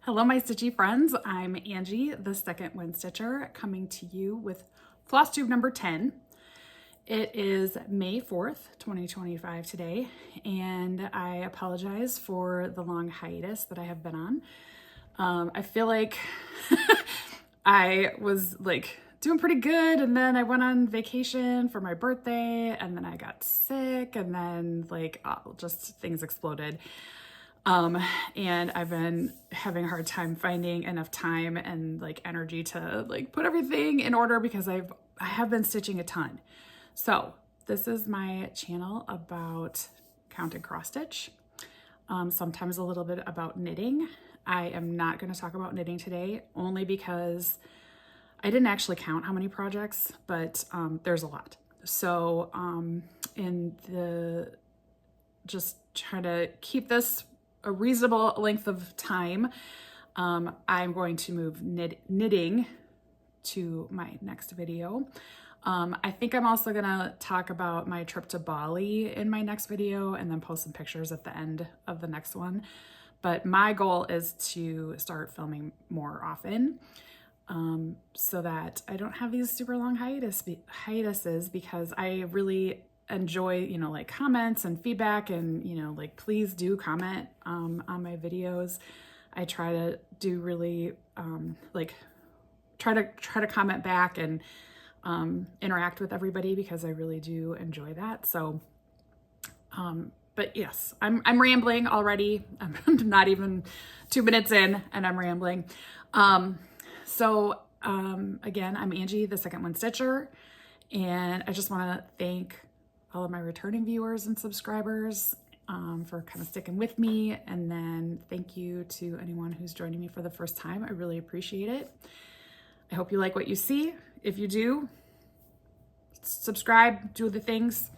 Hello, my stitchy friends. I'm Angie, the second wind stitcher, coming to you with floss tube number 10. It is May 4th, 2025 today, and I apologize for the long hiatus that I have been on. I feel like I was doing pretty good, and then I went on vacation for my birthday, and then I got sick, and then just things exploded. And I've been having a hard time finding enough time and energy to put everything in order because I have been stitching a ton. So this is my channel about count and cross stitch. Sometimes a little bit about knitting. I am not going to talk about knitting today only because I didn't actually count how many projects, but there's a lot. So just trying to keep this a reasonable length of time, I'm going to move knitting to my next video. I think I'm also gonna talk about my trip to Bali in my next video and then post some pictures at the end of the next one. But my goal is to start filming more often so that I don't have these super long hiatuses because I really enjoy, comments and feedback, and, please do comment on my videos. I try to do really, try to comment back and interact with everybody because I really do enjoy that. So, but yes, I'm rambling already. I'm not even 2 minutes in and I'm rambling. Again, I'm Angie, the second one stitcher, and I just want to thank all of my returning viewers and subscribers for kind of sticking with me. And then thank you to anyone who's joining me for the first time. I really appreciate it. I hope you like what you see. If you do, subscribe, do the things.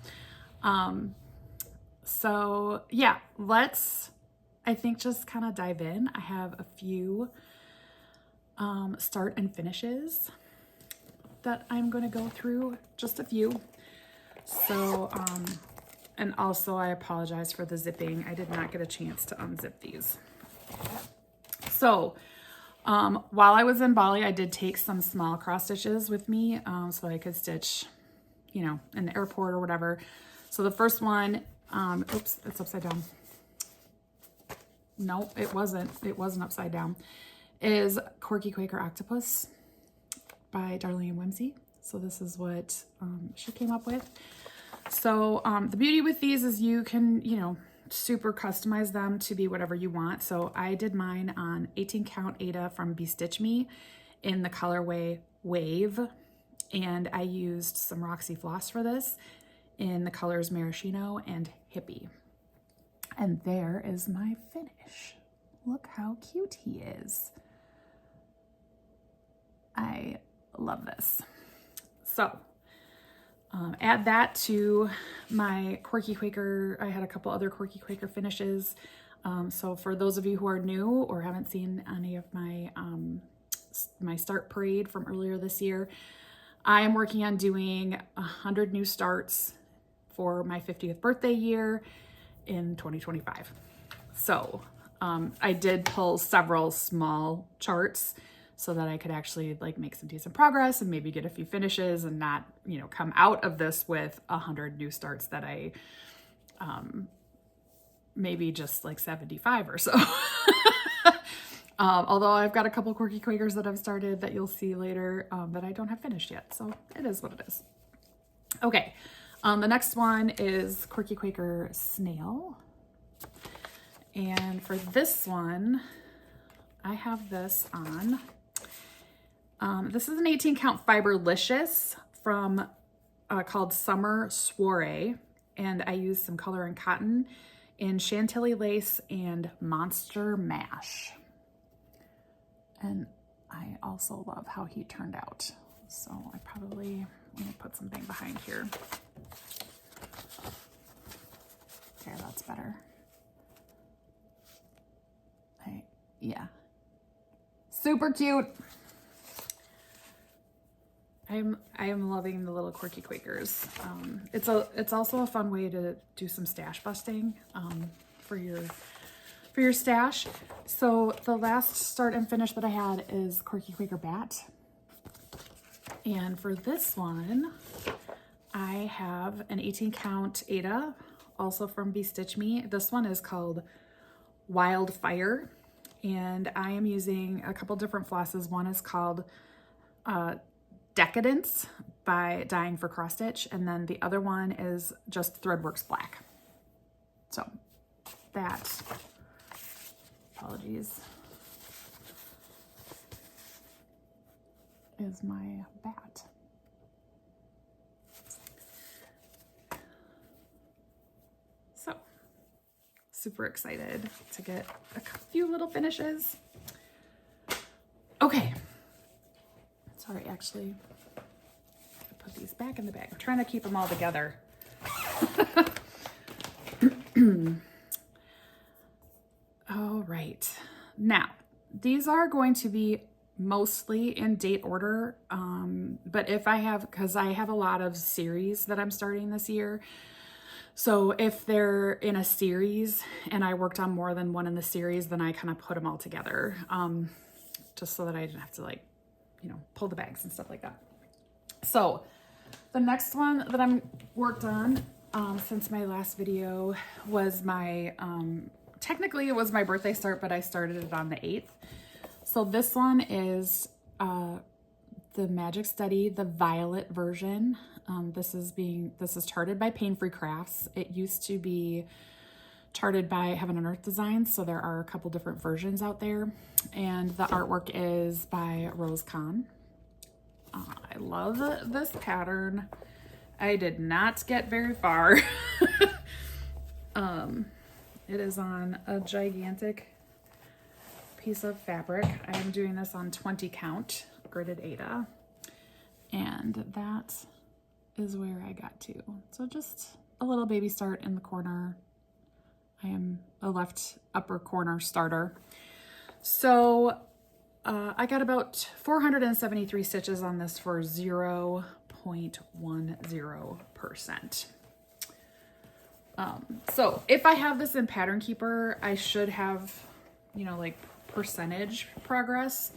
So yeah, let's, I think, just kind of dive in. I have a few start and finishes that I'm going to go through, just a few. So, and also I apologize for the zipping. I did not get a chance to unzip these. So, while I was in Bali, I did take some small cross stitches with me, so I could stitch, in the airport or whatever. So the first one, oops, it's upside down. No, it wasn't. It wasn't upside down. Is Quirky Quaker Octopus by Darlene Whimsy. So this is what she came up with. So the beauty with these is you can, super customize them to be whatever you want. So I did mine on 18 count Ada from Bestitch Me in the colorway Wave. And I used some Roxy Floss for this in the colors Maraschino and Hippie. And there is my finish. Look how cute he is. I love this. So add that to my Quirky Quaker. I had a couple other Quirky Quaker finishes. So for those of you who are new or haven't seen any of my my start parade from earlier this year, I am working on doing 100 new starts for my 50th birthday year in 2025. So I did pull several small charts so that I could actually make some decent progress and maybe get a few finishes and not, come out of this with 100 new starts that I, maybe just 75 or so. Although I've got a couple Quirky Quakers that I've started that you'll see later that I don't have finished yet. So it is what it is. Okay. The next one is Quirky Quaker Snail. And for this one, I have this on. This is an 18 count Fiberlicious from called Summer Soiree, and I used some color and cotton in Chantilly Lace and Monster Mash. And I also love how he turned out. So I probably want to put something behind here. Okay, that's better. Yeah. Super cute. I am loving the little Quirky Quakers. It's also a fun way to do some stash busting for your for your stash. So the last start and finish that I had is Quirky Quaker Bat. And for this one, I have an 18 count Ada, also from Be Stitch Me. This one is called Wildfire, and I am using a couple different flosses. One is called Decadence by Dying for Cross Stitch, and then the other one is just Threadworks Black. So that, apologies, is my bat. So super excited to get a few little finishes. Okay. Sorry, actually, I put these back in the bag. I'm trying to keep them all together. All right. Now, these are going to be mostly in date order, but if I have, because I have a lot of series that I'm starting this year. So if they're in a series and I worked on more than one in the series, then I kind of put them all together, just so that I didn't have to, like, you know, pull the bags and stuff like that. So the next one that I'm worked on since my last video was my, technically it was my birthday start, but I started it on the 8th. So this one is the Magic Study, the violet version. This is charted by Pain Free Crafts. It used to be charted by Heaven and Earth Designs, so there are a couple different versions out there. And the artwork is by Rose Kahn. I love this pattern. I did not get very far. It is on a gigantic piece of fabric. I am doing this on 20 count gridded Ada, and that is where I got to. So just a little baby start in the corner. I am a left upper corner starter. So I got about 473 stitches on this for 0.10%. So if I have this in Pattern Keeper, I should have, you know, like percentage progress.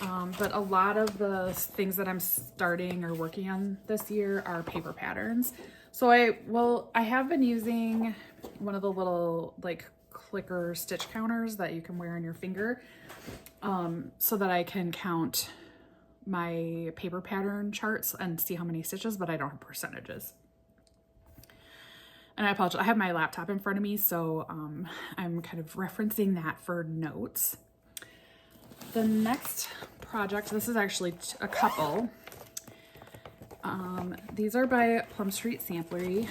But a lot of the things that I'm starting or working on this year are paper patterns. So I have been using one of the little like clicker stitch counters that you can wear on your finger, so that I can count my paper pattern charts and see how many stitches, but I don't have percentages. And I apologize, I have my laptop in front of me, so I'm kind of referencing that for notes. The next project, this is actually a couple. These are by Plum Street Samplers,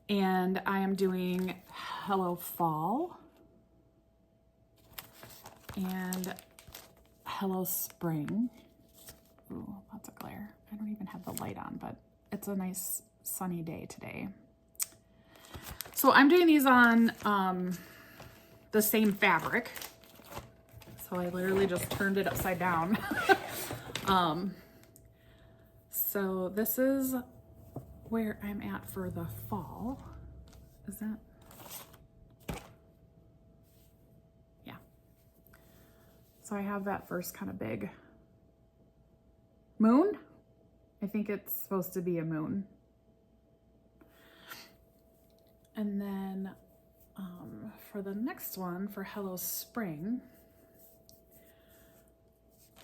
and I am doing Hello Fall and Hello Spring. Ooh, lots of glare. I don't even have the light on, but it's a nice sunny day today. So I'm doing these on the same fabric. So I literally just turned it upside down. So this is where I'm at for the fall. Is that? Yeah. So I have that first kind of big moon. I think it's supposed to be a moon. And then for the next one, for Hello Spring,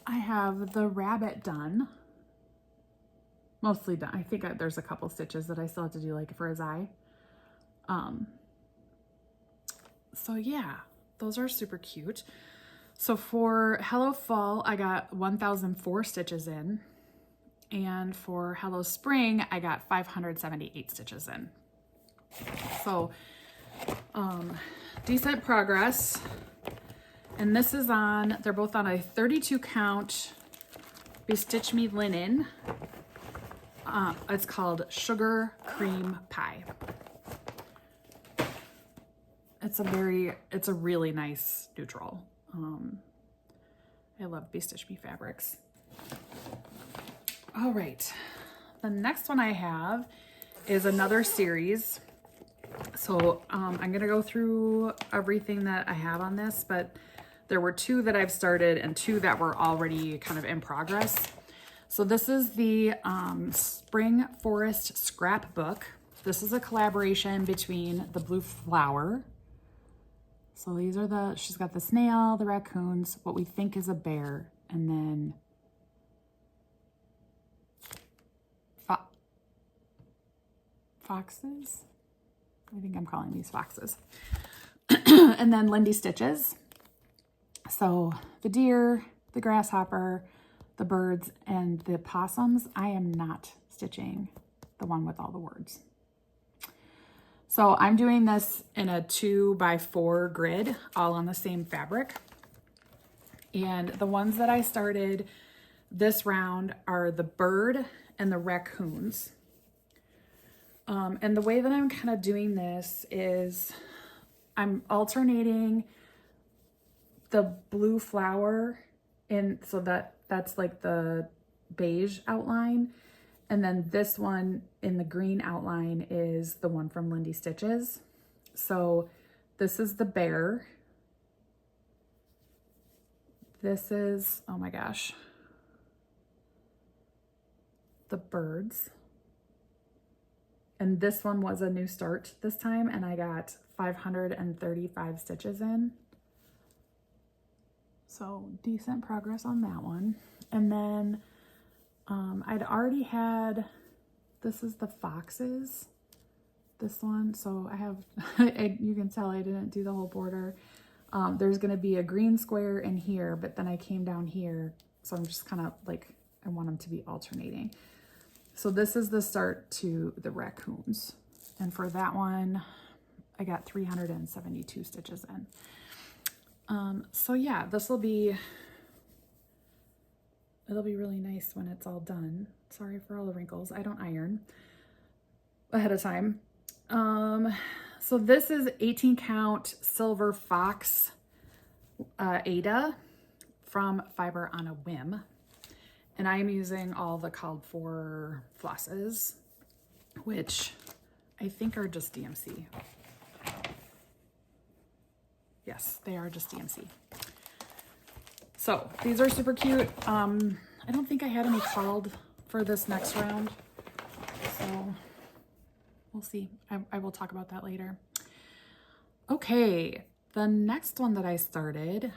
I have the rabbit done. Mostly done. I think there's a couple stitches that I still have to do, like for his eye. So yeah, those are super cute. So for Hello Fall, I got 1,004 stitches in. And for Hello Spring, I got 578 stitches in. So decent progress. And this is on, they're both on a 32 count Be Stitch Me linen. It's called Sugar Cream Pie. It's a really nice neutral. I love Be Stitch Me fabrics. All right, the next one I have is another series. So I'm gonna go through everything that I have on this, but there were 2 that I've started and 2 that were already kind of in progress. So this is the Spring Forest Scrapbook. This is a collaboration between the Blue Flower. So these are she's got the snail, the raccoons, what we think is a bear, and then foxes. I think I'm calling these foxes. And then Lindy Stitches. So the deer, the grasshopper, the birds, and the possums. I am not stitching the one with all the words. So I'm doing this in a 2x4 grid, all on the same fabric. And the ones that I started this round are the bird and the raccoons. And the way that I'm kind of doing this is I'm alternating the blue flower in, so that's like the beige outline. And then this one in the green outline is the one from Lindy Stitches. So this is the bear. This is, oh my gosh, the birds. And this one was a new start this time, and I got 535 stitches in. So decent progress on that one. And then I'd already had, this is the foxes, this one. So I have, you can tell I didn't do the whole border. There's gonna be a green square in here, but then I came down here. So I'm just kind of like, I want them to be alternating. So this is the start to the raccoons. And for that one, I got 372 stitches in. So yeah, it'll be really nice when it's all done. Sorry for all the wrinkles. I don't iron ahead of time. So this is 18 count silver fox Ada from Fiber on a Whim. And I am using all the called for flosses, which I think are just DMC. Yes, they are just DMC. So these are super cute. I don't think I had any called for this next round, so we'll see. I will talk about that later. Okay, the next one that I started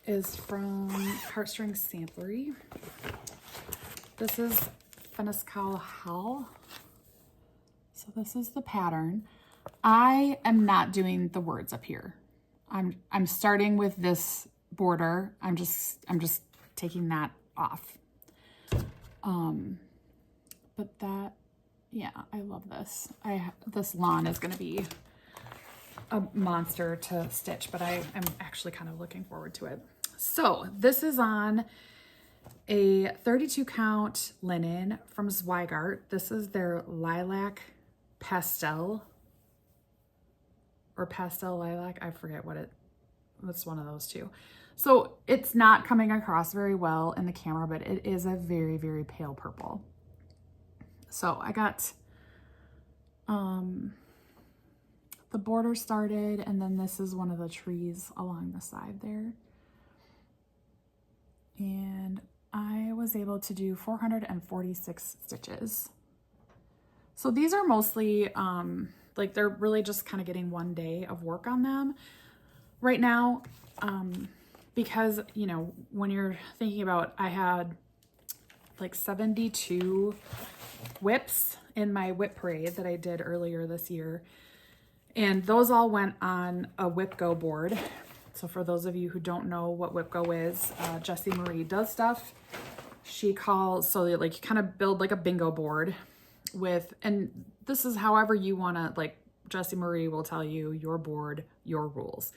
is from Heartstrings Samplery. This is Fenniscal Hall. So this is the pattern. I am not doing the words up here. I'm starting with this border. I'm just taking that off. But that, yeah, I love this. This lawn is gonna be a monster to stitch, but I'm actually kind of looking forward to it. So this is on a 32 count linen from Zweigart. This is their lilac pastel or pastel lilac. I forget what's one of those two. So it's not coming across very well in the camera, but it is a very, very pale purple. So I got the border started, and then this is one of the trees along the side there. And I was able to do 446 stitches. So these are mostly, like they're really just kind of getting one day of work on them right now. Because, you know, when you're thinking about, I had like 72 WIPs in my WIP Parade that I did earlier this year. And those all went on a WIP Go board. So for those of you who don't know what WIP Go is, Jessie Marie does stuff. She calls, so like you kind of build like a bingo board with, and this is however you want to, like Jessie Marie will tell you your board, your rules.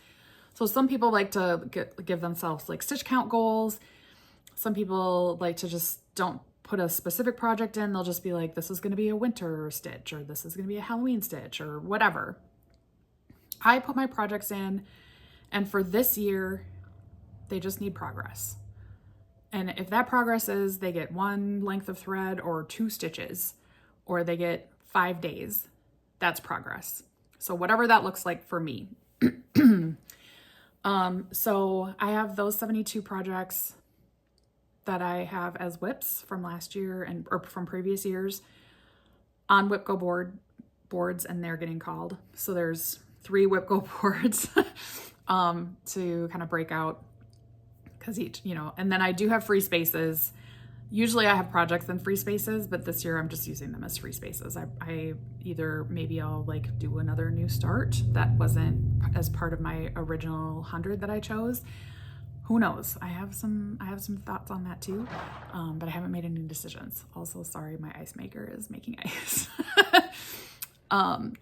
So some people like to give themselves like stitch count goals. Some people like to just don't put a specific project in. They'll just be like, this is going to be a winter stitch, or this is going to be a Halloween stitch, or whatever. I put my projects in, and for this year, they just need progress. And if that progress is they get one length of thread or 2 stitches, or they get 5 days, that's progress. So whatever that looks like for me. So I have those 72 projects that I have as WIPs from last year or from previous years on WIP Go boards, and they're getting called. So there's 3 WIP Go boards to kind of break out, because each, and then I do have free spaces. Usually I have projects in free spaces, but this year I'm just using them as free spaces. I either, maybe I'll like do another new start that wasn't as part of my original 100 that I chose. Who knows? I have some thoughts on that too, but I haven't made any decisions. Also, sorry, my ice maker is making ice.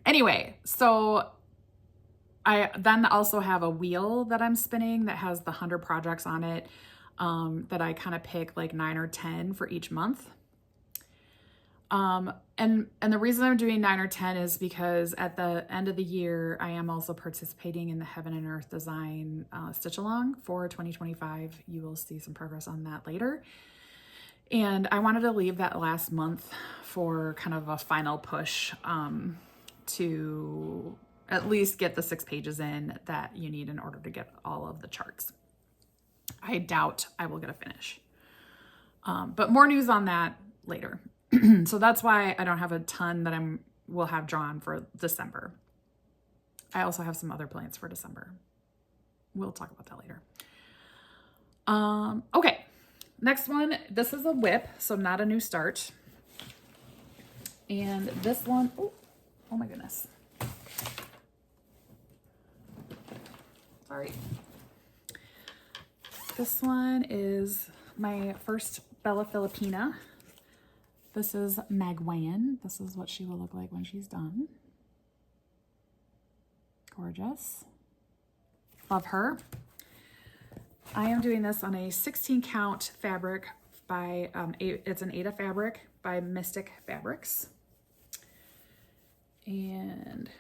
Anyway, so I then also have a wheel that I'm spinning that has the 100 projects on it, that I kind of pick like 9 or 10 for each month. And the reason I'm doing 9 or 10 is because at the end of the year, I am also participating in the Heaven and Earth Design Stitch Along for 2025. You will see some progress on that later. And I wanted to leave that last month for kind of a final push to at least get the 6 pages in that you need in order to get all of the charts. I doubt I will get a finish. But more news on that later. So that's why I don't have a ton that will have drawn for December. I also have some other plans for December. We'll talk about that later. Okay, next one. This is a WIP, so not a new start. And this one, oh my goodness. Sorry. This one is my first Bella Filipina. This is Magwan. This is what she will look like when she's done. Gorgeous. Love her. I am doing this on a 16 count fabric by, it's an Aida fabric by Mystic Fabrics. And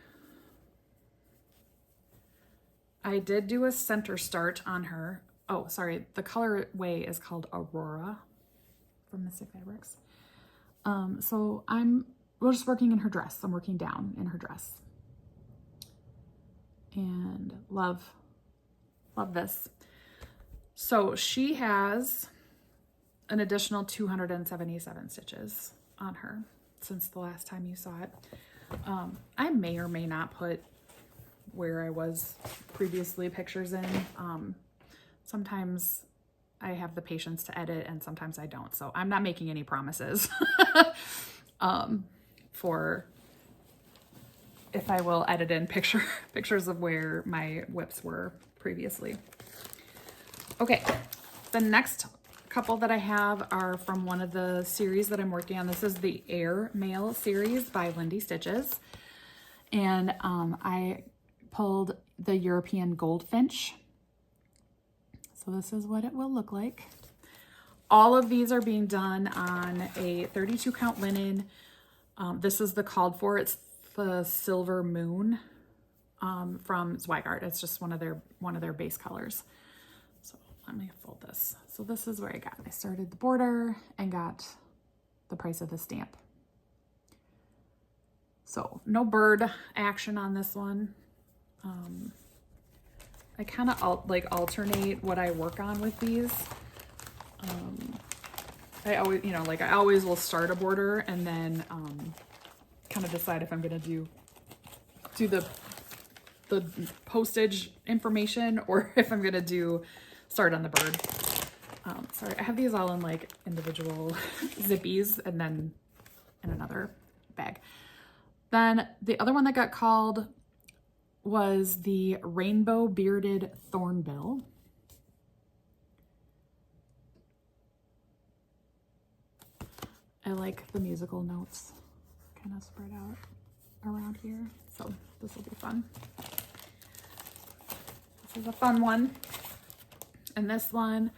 I did do a center start on her. Oh, sorry. The colorway is called Aurora from Mystic Fabrics. So we're just working in her dress. I'm working down in her dress. And love this. So she has an additional 277 stitches on her since the last time you saw it. I may or may not put where I was previously pictures in. Sometimes I have the patience to edit and sometimes I don't. So I'm not making any promises for if I will edit in pictures of where my WIPs were previously. Okay, the next couple that I have are from one of the series that I'm working on. This is the Air Mail series by Lindy Stitches. And I pulled the European Goldfinch. So this is what it will look like. All of these are being done on a 32 count linen. This is the called for. It's the Silver Moon from Zweigart. It's just one of their base colors. So let me fold this. So this is where I got. I started the border and got the price of the stamp. So no bird action on this one. I kind of alternate what I work on with these. I always, I always will start a border and then kind of decide if I'm going to do the postage information or if I'm going to start on the bird. Sorry, I have these all in like individual zippies and then in another bag. Then the other one that got called was the Rainbow Bearded Thornbill. I like the musical notes kind of spread out around here. So this will be fun. This is a fun one. And this one,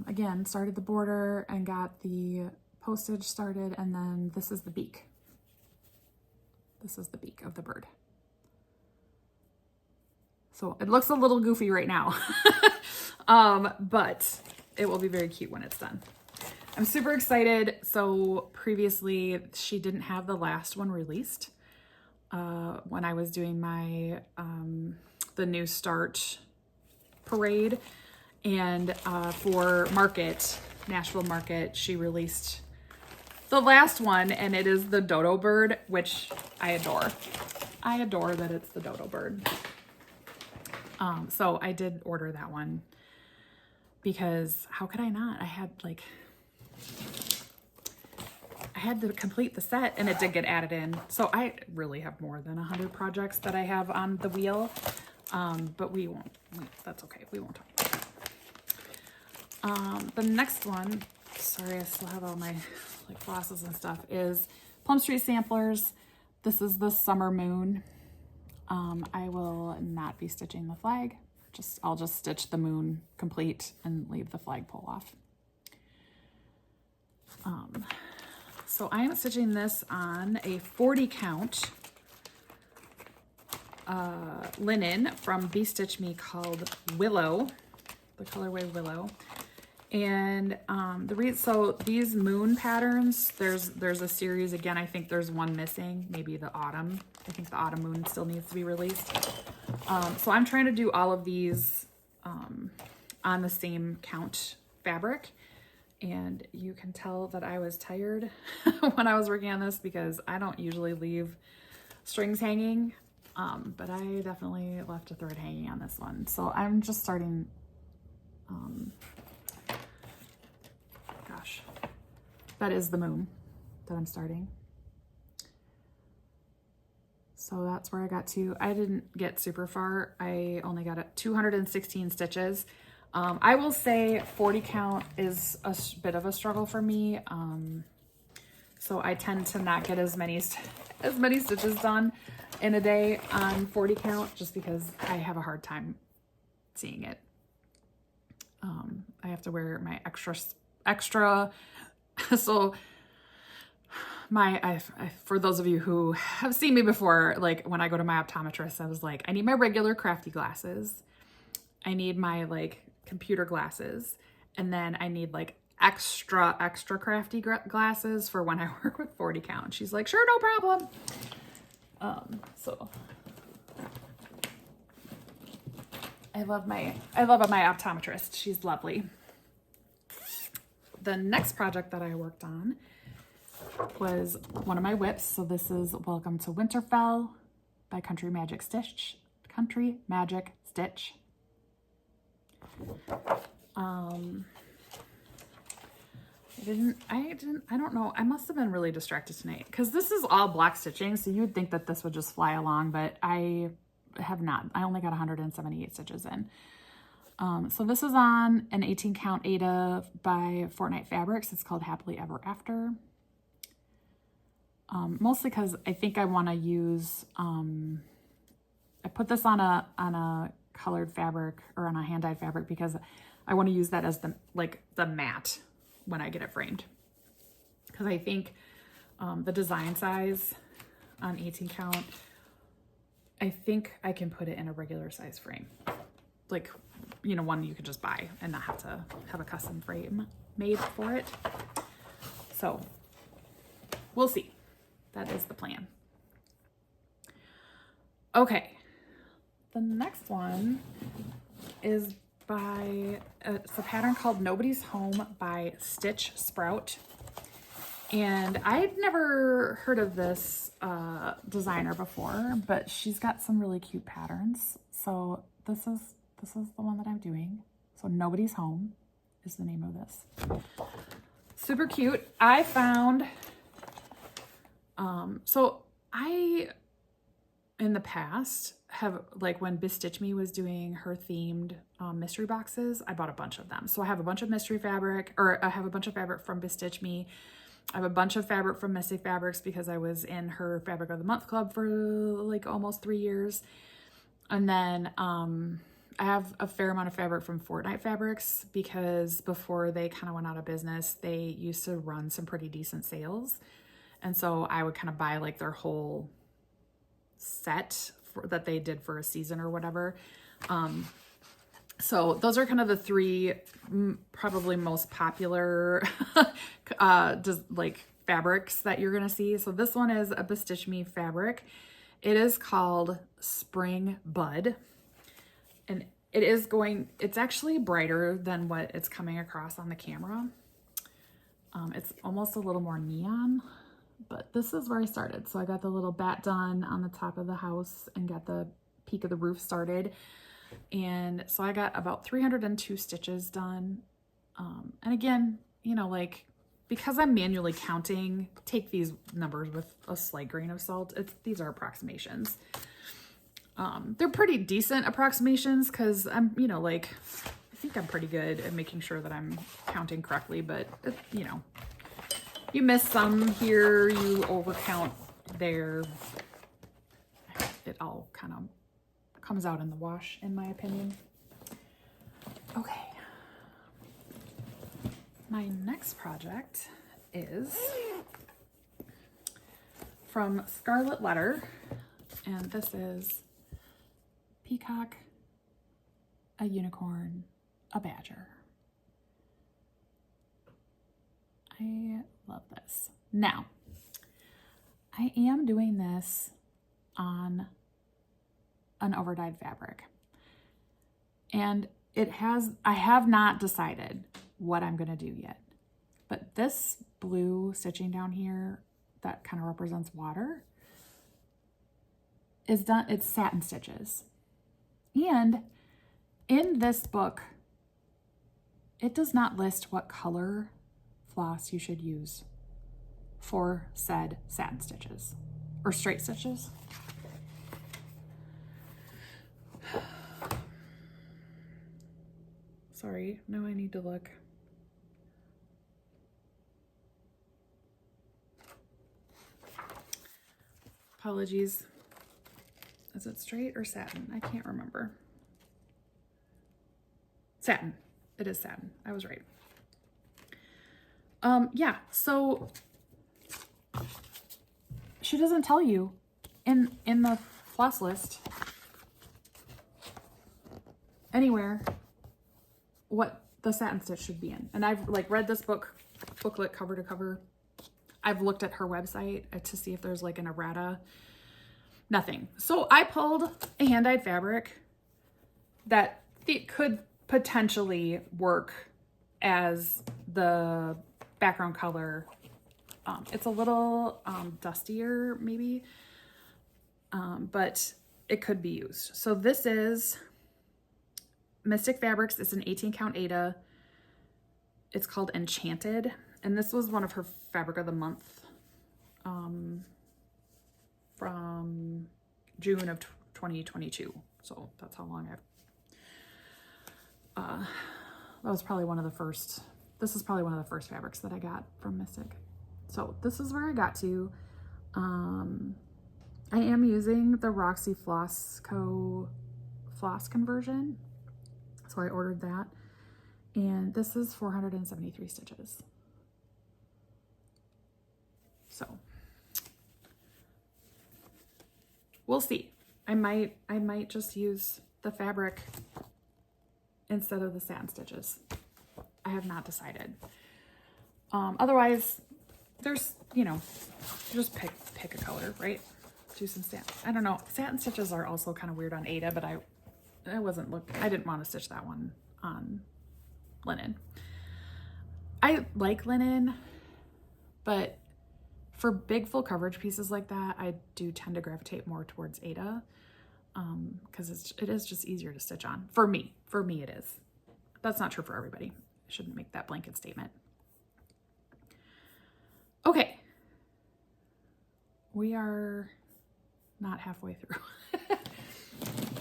again, started the border and got the postage started. And then this is the beak. This is the beak of the bird. So it looks a little goofy right now, but it will be very cute when it's done. I'm super excited. So previously she didn't have the last one released. when I was doing my, the New Start parade. And for Market, Nashville Market, she released the last one, and it is the dodo bird, which I adore. I adore that it's the dodo bird. So I did order that one because how could I not? I had to complete the set, and it did get added in. So I really have more than 100 projects that I have on the wheel. But that's okay. We won't talk about that. The next one, sorry, I still have all my like flosses and stuff, is Plum Street Samplers. This is the Summer Moon. I will not be stitching the flag. I'll just stitch the moon complete and leave the flagpole off. So I am stitching this on a 40 count linen from Be Stitch Me called Willow, the colorway Willow. And so these moon patterns, there's a series. Again, I think there's one missing, maybe the autumn. I think the autumn moon still needs to be released. So I'm trying to do all of these on the same count fabric. And you can tell that I was tired when I was working on this because I don't usually leave strings hanging. But I definitely left a thread hanging on this one. So I'm just starting, gosh, that is the moon that I'm starting. So that's where I got to. I didn't get super far. I only got 216 stitches. I will say 40 count is a bit of a struggle for me. So I tend to not get as many stitches done in a day on 40 count just because I have a hard time seeing it. I have to wear my extra so for those of you who have seen me before, like when I go to my optometrist, I was like, I need my regular crafty glasses. I need my like computer glasses. And then I need like extra crafty glasses for when I work with 40 count. She's like, sure, no problem. So I love my optometrist. She's lovely. The next project that I worked on was one of my WIPs. So this is Welcome to Winterfell by Country Magic Stitch. I don't know. I must have been really distracted tonight because this is all block stitching. So you would think that this would just fly along, but I have not. I only got 178 stitches in. So this is on an 18 count Ada by Fortnite Fabrics. It's called Happily Ever After. Mostly because I think I want to use, I put this on a colored fabric or on a hand-dyed fabric because I want to use that as the mat when I get it framed. Because I think the design size on 18 count, I think I can put it in a regular size frame. Like, you know, one you could just buy and not have to have a custom frame made for it. So we'll see. That is the plan. Okay. The next one is it's a pattern called Nobody's Home by Stitch Sprout. And I'd never heard of this designer before, but she's got some really cute patterns. So this is the one that I'm doing. So Nobody's Home is the name of this. Super cute. I found, so I, in the past, have, like when Bestitch Me was doing her themed mystery boxes, I bought a bunch of them. So I have a bunch of mystery fabric, or I have a bunch of fabric from Bestitch Me. I have a bunch of fabric from Messy Fabrics because I was in her Fabric of the Month club for like almost 3 years. And then I have a fair amount of fabric from Fortnite Fabrics because before they kind of went out of business, they used to run some pretty decent sales. And so I would kind of buy like their whole set that they did for a season or whatever. So those are kind of the three probably most popular just like fabrics that you're gonna see. So this one is a Bestitch Me fabric, It is called Spring Bud, and it's actually brighter than what it's coming across on the camera. It's almost a little more neon, but this is where I started. So I got the little bat done on the top of the house and got the peak of the roof started. And so I got about 302 stitches done. And again, you know, like, because I'm manually counting, take these numbers with a slight grain of salt. These are approximations. They're pretty decent approximations because I'm, you know, like, I think I'm pretty good at making sure that I'm counting correctly, but, you know, you miss some here, you overcount there. It all kind of comes out in the wash, in my opinion. Okay. My next project is from Scarlet Letter, and this is peacock, a unicorn, a badger. I love this. Now, I am doing this on an overdyed fabric, and I have not decided what I'm going to do yet, but this blue stitching down here that kind of represents water is done. It's satin stitches, and in this book it does not list what color floss you should use for said satin stitches or straight stitches. Sorry, now I need to look. Apologies. Is it straight or satin? I can't remember. Satin. It is satin. I was right. Yeah, so she doesn't tell you in the floss list anywhere what the satin stitch should be in. And I've like read this booklet cover to cover. I've looked at her website to see if there's like an errata. Nothing. So I pulled a hand-dyed fabric that it could potentially work as the background color. It's a little dustier maybe, but it could be used. So this is Mystic Fabrics. It's an 18 count Aida. It's called Enchanted. And this was one of her fabric of the month from June of 2022. So that's how long that was probably one of the first, this is probably one of the first fabrics that I got from Mystic. So this is where I got to. I am using the Roxy Floss Co. floss conversion. So I ordered that. And this is 473 stitches. So we'll see. I might just use the fabric instead of the satin stitches. I have not decided. Otherwise, there's, you know, just pick a color, right? Do some satin. I don't know. Satin stitches are also kind of weird on Aida, but I didn't want to stitch that one on linen. I like linen, but for big full coverage pieces like that, I do tend to gravitate more towards Aida, because it is just easier to stitch on. For me it is. That's not true for everybody. I shouldn't make that blanket statement. Okay. We are not halfway through.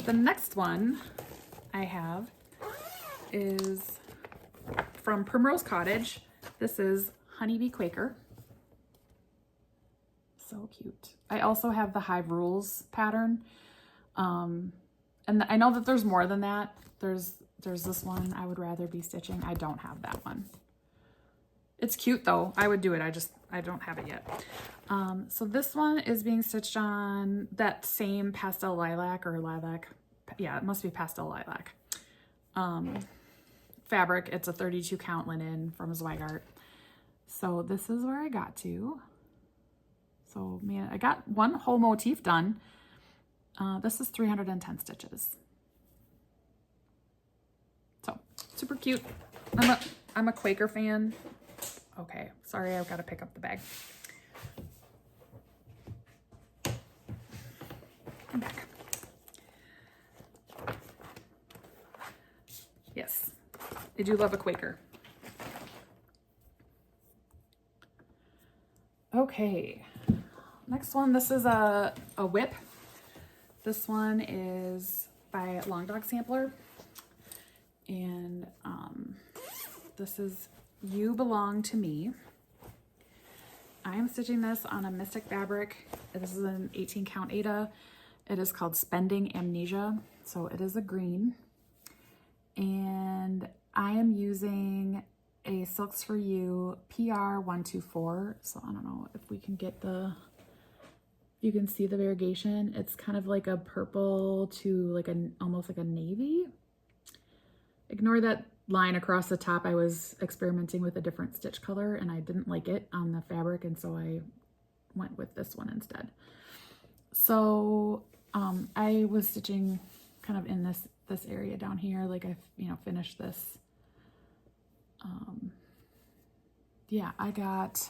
The next one I have is from Primrose Cottage. This is Honeybee Quaker. So cute. I also have the Hive Rules pattern. And I know that there's more than that. There's this one I would rather be stitching. I don't have that one. It's cute though. I would do it. I don't have it yet. So this one is being stitched on that same pastel lilac or lilac. Yeah, it must be pastel lilac. Fabric. It's a 32 count linen from Zweigart. So this is where I got to. So man, I got one whole motif done. This is 310 stitches. So super cute. I'm a Quaker fan. Okay, sorry, I've got to pick up the bag. I'm back. Yes, I do love a Quaker. Okay, next one, this is a WIP. This one is by Long Dog Sampler. And this is You Belong to Me. I am stitching this on a Mystic fabric. This is an 18 count Aida. It is called Spending Amnesia. So it is a green. And I am using a Silks for You PR 124. So I don't know if we can get you can see the variegation. It's kind of like a purple to like almost like a navy. Ignore that line across the top. I was experimenting with a different stitch color and I didn't like it on the fabric, and so I went with this one instead. So I was stitching kind of in this area down here, like I've finished this. Yeah, I got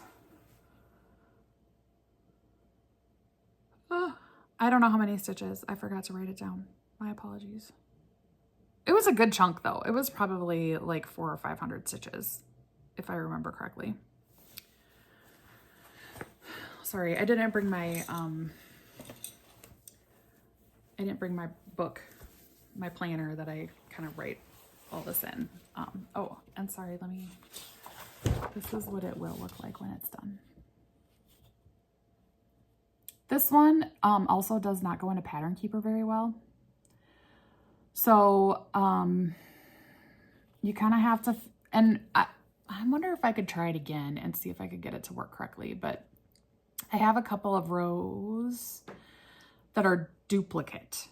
I don't know how many stitches. I forgot to write it down. My apologies. It was a good chunk though. It was probably like 400 or 500 stitches, if I remember correctly. Sorry, I didn't bring my book, my planner that I kind of write all this in. Oh, and sorry, this is what it will look like when it's done. This one also does not go into Pattern Keeper very well. So, you kind of have to, and I wonder if I could try it again and see if I could get it to work correctly, but I have a couple of rows that are duplicate,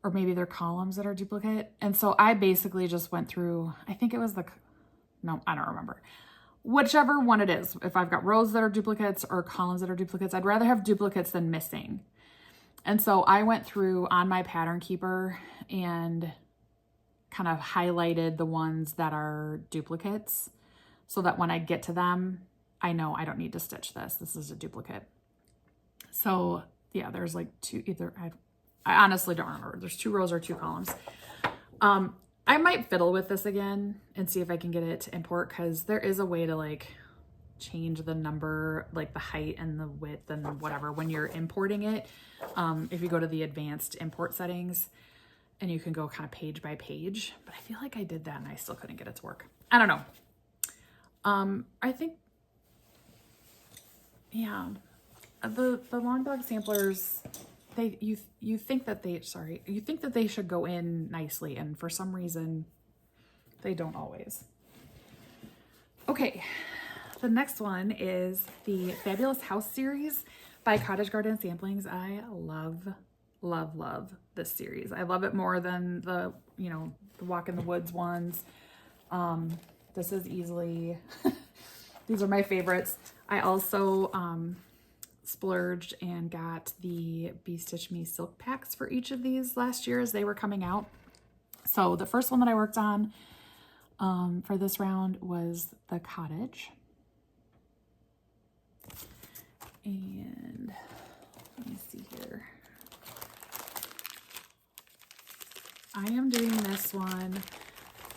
or maybe they're columns that are duplicate. And so I basically just went through, I think it was no, I don't remember. Whichever one it is, if I've got rows that are duplicates or columns that are duplicates, I'd rather have duplicates than missing. And so I went through on my Pattern Keeper and kind of highlighted the ones that are duplicates so that when I get to them, I know I don't need to stitch this. This is a duplicate. So yeah, there's like I honestly don't remember. There's 2 rows or 2 columns. I might fiddle with this again and see if I can get it to import, because there is a way to like change the number, like the height and the width and whatever when you're importing it. If you go to the advanced import settings, and you can go kind of page by page, but I feel like I did that and I still couldn't get it to work. I don't know. I think, yeah, the Long Dog Samplers, you think that they should go in nicely, and for some reason they don't always. Okay, the next one is the Fabulous House series by Cottage Garden Samplings. I love this series. I love it more than the Walk in the Woods ones. This is easily, these are my favorites. I also splurged and got the Bee Stitch Me silk packs for each of these last year as they were coming out. So the first one that I worked on for this round was the Cottage. And let me see here. I am doing this one.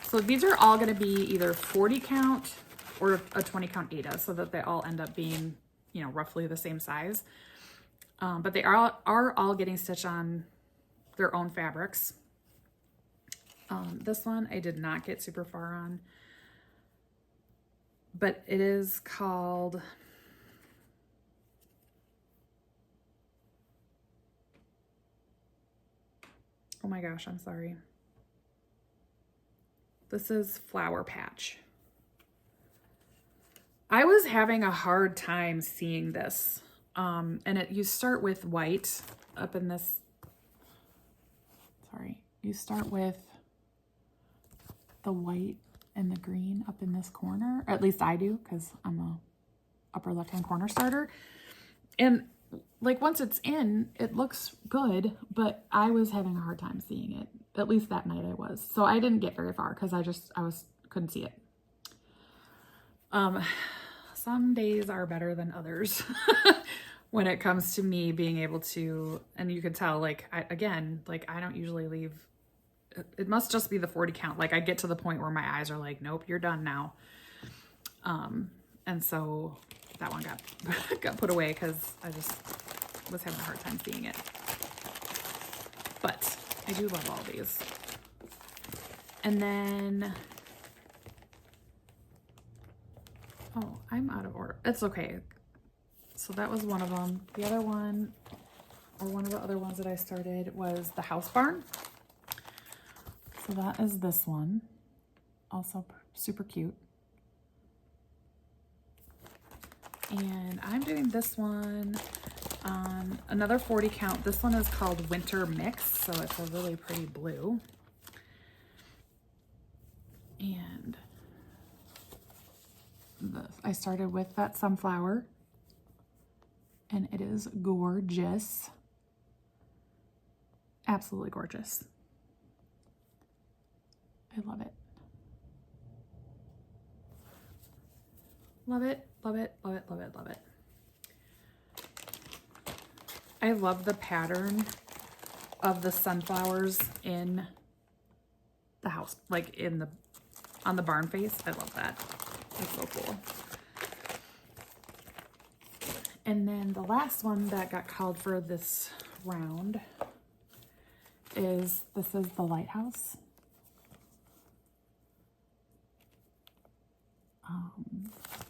So these are all going to be either 40 count or a 20 count Aida, so that they all end up being, roughly the same size. But they are all getting stitched on their own fabrics. This one I did not get super far on, but it is called, oh my gosh, I'm sorry. This is Flower Patch. I was having a hard time seeing this. And you start with white up in this, you start with the white and the green up in this corner. Or at least I do, because I'm a upper left-hand corner starter. And like once it's in, it looks good, but I was having a hard time seeing it. At least that night I was. So I didn't get very far because couldn't see it. Some days are better than others when it comes to me being able to, and you can tell, like, I don't usually leave. It must just be the 40 count. Like I get to the point where my eyes are like, nope, you're done now. And so that one got put away because I just was having a hard time seeing it. But I do love all these. And then, oh, I'm out of order. It's okay. So that was one of them. The other one, or one of the other ones that I started, was the house barn. So that is this one. Also super cute. And I'm doing this one on another 40 count. This one is called Winter Mix, so it's a really pretty blue. And I started with that sunflower, and it is gorgeous. Absolutely gorgeous. I love it. Love it, love it, love it, love it, love it. I love the pattern of the sunflowers in the house, like on the barn face. I love that. It's so cool. And then the last one that got called for this round is, this is the Lighthouse.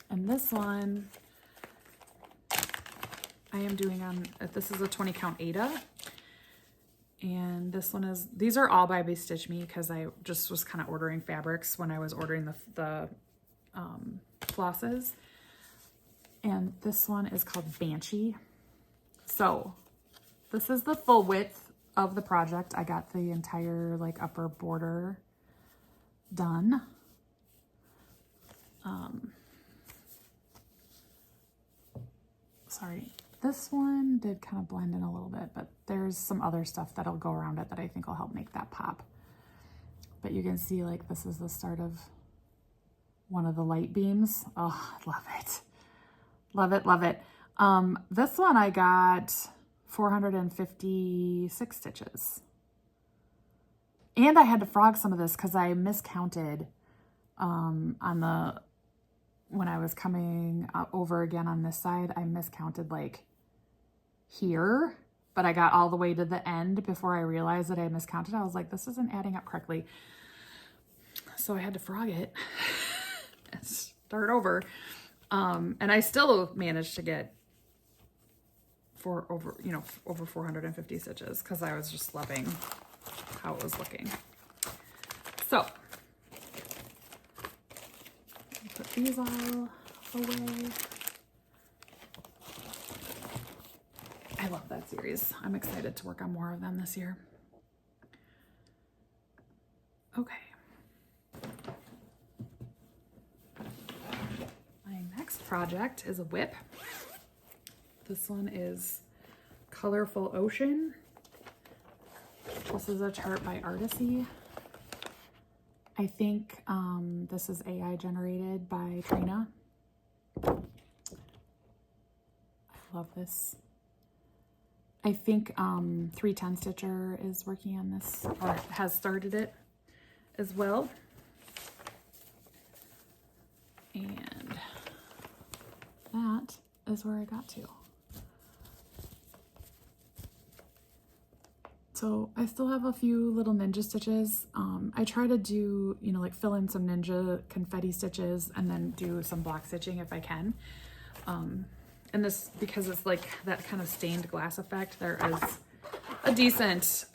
And this one I am doing on, this is a 20 count Ada. And this one is, these are all by Stitch Me because I just was kind of ordering fabrics when I was ordering the flosses. And this one is called Banshee. So this is the full width of the project. I got the entire like upper border done. Sorry, this one did kind of blend in a little bit, but there's some other stuff that'll go around it that I think will help make that pop. But you can see, like, this is the start of one of the light beams. Oh, I love it. Love it, love it. This one I got 456 stitches. And I had to frog some of this because I miscounted when I was coming over again on this side. I miscounted like here, but I got all the way to the end before I realized that I miscounted. I was like, this isn't adding up correctly. So I had to frog it and start over. And I still managed to get over 450 stitches because I was just loving how it was looking. So put these all away. I love that series. I'm excited to work on more of them this year. Okay. My next project is a WIP. This one is Colorful Ocean. This is a chart by Artisy. I think this is AI generated by Trina. I love this. I think 310 Stitcher is working on this, or has started it as well. And that is where I got to. So I still have a few little ninja stitches. I try to do, like fill in some ninja confetti stitches and then do some block stitching if I can. And this, because it's like that kind of stained glass effect, there is a decent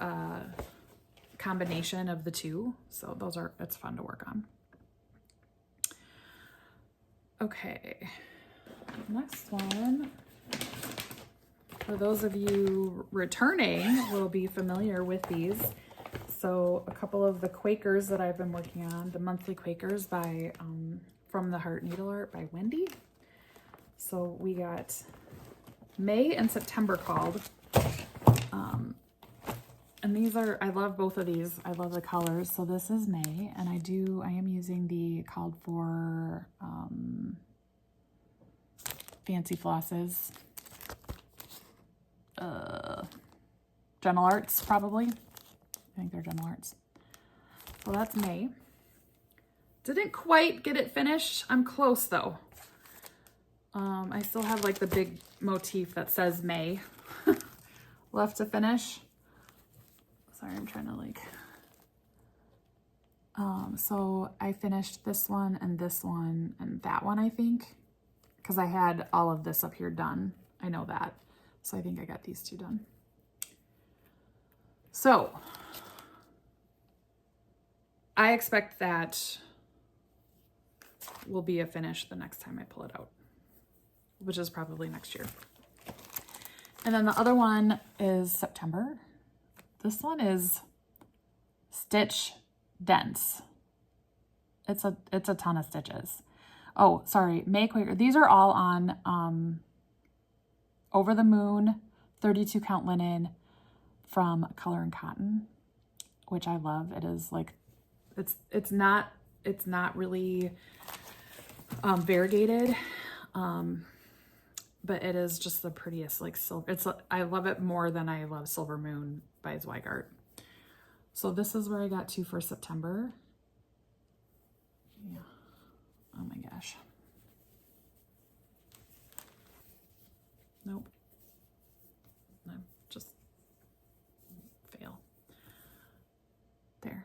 combination of the two. So it's fun to work on. Okay, next one. For those of you returning, will be familiar with these. So a couple of the Quakers that I've been working on, the monthly Quakers by From the Heart Needle Art by Wendy. So we got May and September called. And these are, I love both of these. I love the colors. So this is May, and I am using the called for Fancy Flosses. Gentle Arts, probably. I think they're Gentle Arts. So that's May. Didn't quite get it finished. I'm close though. I still have like the big motif that says May left to finish. Sorry, I'm trying to like, so I finished this one and that one, I think, because I had all of this up here done. I know that. So I think I got these two done. So I expect that will be a finish the next time I pull it out, which is probably next year. And then the other one is September. This one is stitch dense. It's a ton of stitches. Oh, sorry, May Quaker. These are all on Over the Moon 32 count linen from Color and Cotton, which I love. It is like, it's not really variegated, but it is just the prettiest, like silver. I love it more than I love Silver Moon by Zweigart. So this is where I got to for September. Yeah. Oh my gosh. Nope. No, just fail. There.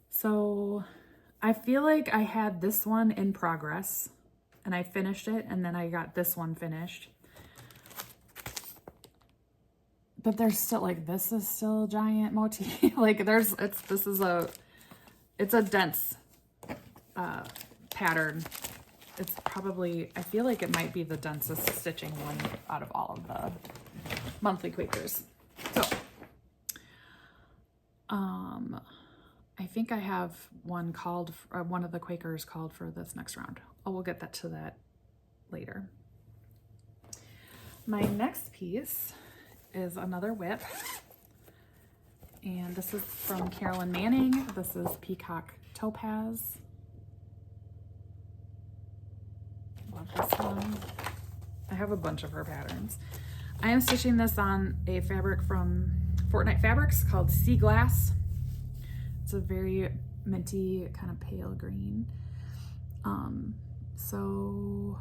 So I feel like I had this one in progress and I finished it, and then I got this one finished. But there's still, like, this is still a giant motif. Like it's a dense pattern. It's probably, I feel like it might be the densest stitching one out of all of the monthly Quakers. So, I think I have one called, one of the Quakers called for this next round. Oh, we'll get to that later. My next piece is another WIP, and this is from Carolyn Manning. This is Peacock Topaz. Love this one. I have a bunch of her patterns. I am stitching this on a fabric from Fortnite Fabrics called Sea Glass. It's a very minty kind of pale green. So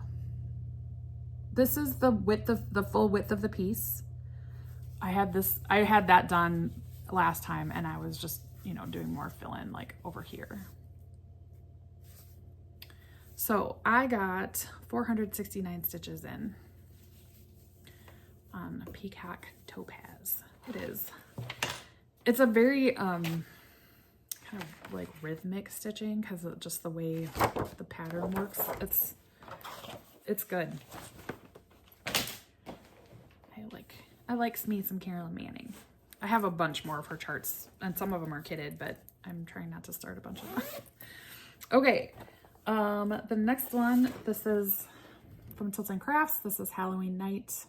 this is the width of the full width of the piece. I had that done last time, and I was just, you know, doing more fill-in like over here. So I got 469 stitches in on Peacock Topaz. It's a very kind of like rhythmic stitching because of just the way the pattern works. It's good. I like me some Carolyn Manning. I have a bunch more of her charts, and some of them are kitted, but I'm trying not to start a bunch of them. Okay, the next one, this is from Tilts and Crafts. This is Halloween Night.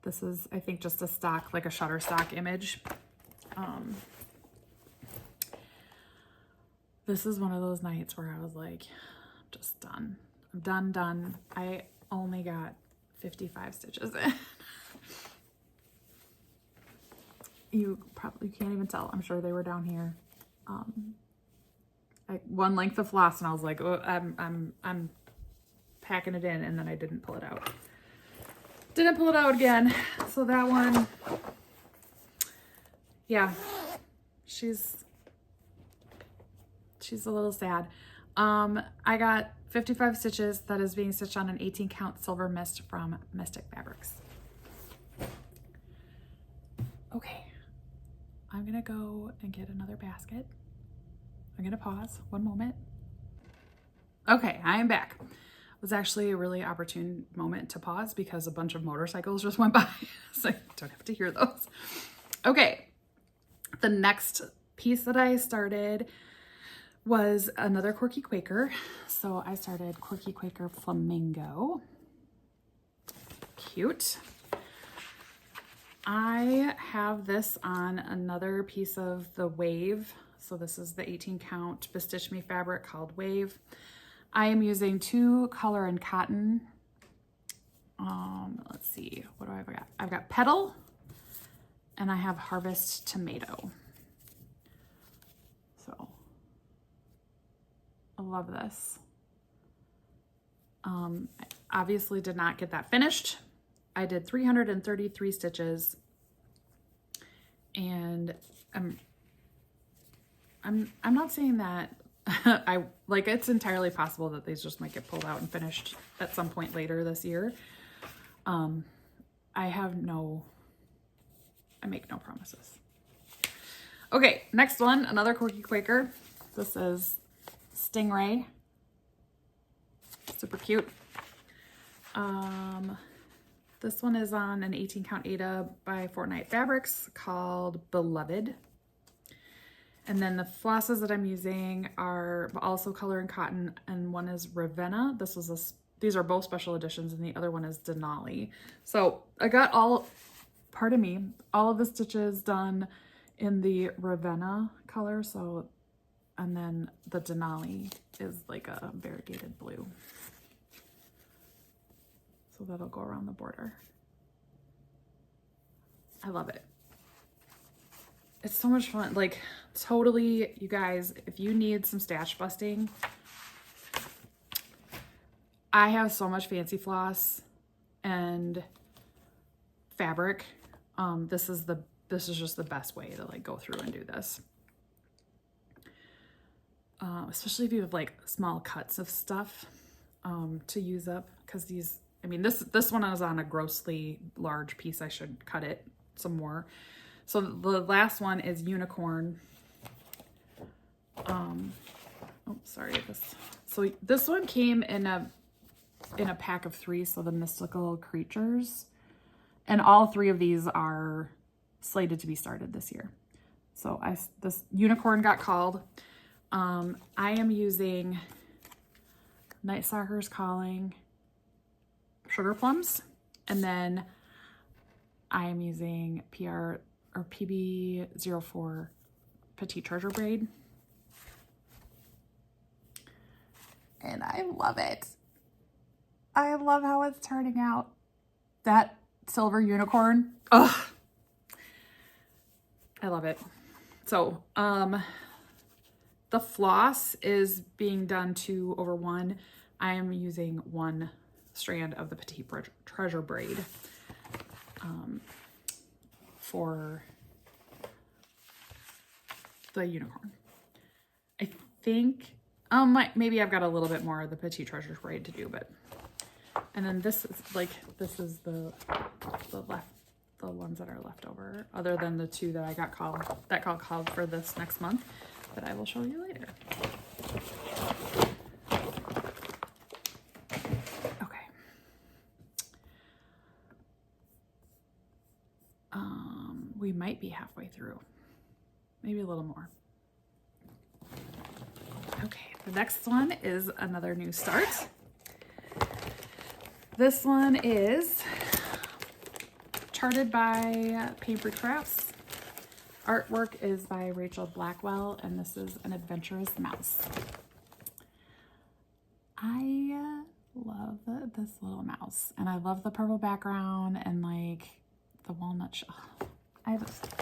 This is, I think, just a stock, like a Shutterstock image. This is one of those nights where I was like, I'm just done. I'm done. I only got 55 stitches in. You probably can't even tell. I'm sure they were down here. One length of floss, and I was like, oh, I'm packing it in, and then I didn't pull it out. Didn't pull it out again. So that one, yeah, she's a little sad. I got 55 stitches. That is being stitched on an 18 count Silver Mist from Mystic Fabrics. Okay, I'm gonna go and get another basket. I'm gonna pause one moment. Okay, I am back. It was actually a really opportune moment to pause because a bunch of motorcycles just went by, so I don't have to hear those. Okay, the next piece that I started was another Quirky Quaker. So I started Quirky Quaker Flamingo. cute. I have this on another piece of the Wave. So this is the 18 count Bestitch Me fabric called Wave. I am using 2 color and cotton. Let's see, what do I have got? I've got Petal and I have Harvest Tomato. So I love this. I obviously did not get that finished. I did 333 stitches, and I'm not saying that it's entirely possible that these just might get pulled out and finished at some point later this year. I make no promises. Okay, next one, another Quirky Quaker. This is Stingray. Super cute. This one is on an 18 count Ada by Fortnite Fabrics called Beloved. And then the flosses that I'm using are also color and cotton, and one is Ravenna. These are both special editions, and the other one is Denali. So I got all of the stitches done in the Ravenna color. So, and then the Denali is like a variegated blue. So that'll go around the border. I love it. It's so much fun. Like, totally, you guys, if you need some stash busting, I have so much fancy floss and fabric. This is just the best way to like go through and do this. Especially if you have like small cuts of stuff to use up, because these, I mean, this one is on a grossly large piece. I should cut it some more. So the last one is Unicorn. Oh, sorry. So this one came in a pack of 3. So the Mystical Creatures, and all 3 of these are slated to be started this year. So this Unicorn got called. I am using Night Stalker's Calling Sugar Plums, and then I am using PB04 Petite Treasure Braid. And I love it. I love how it's turning out. That silver unicorn. Ugh. I love it. So, the floss is being done 2/1. I am using 1 strand of the Petite Treasure Braid for the unicorn. I think maybe I've got a little bit more of the Petite Treasure Braid to do, but, and then this is the ones that are left over, other than the 2 that I got called for this next month, that I will show you later. Okay. We might be halfway through, maybe a little more. Okay, the next one is another new start. This one is charted by Paper Crafts. Artwork is by Rachel Blackwell, and this is an adventurous mouse. I love this little mouse, and I love the purple background and like the walnut. I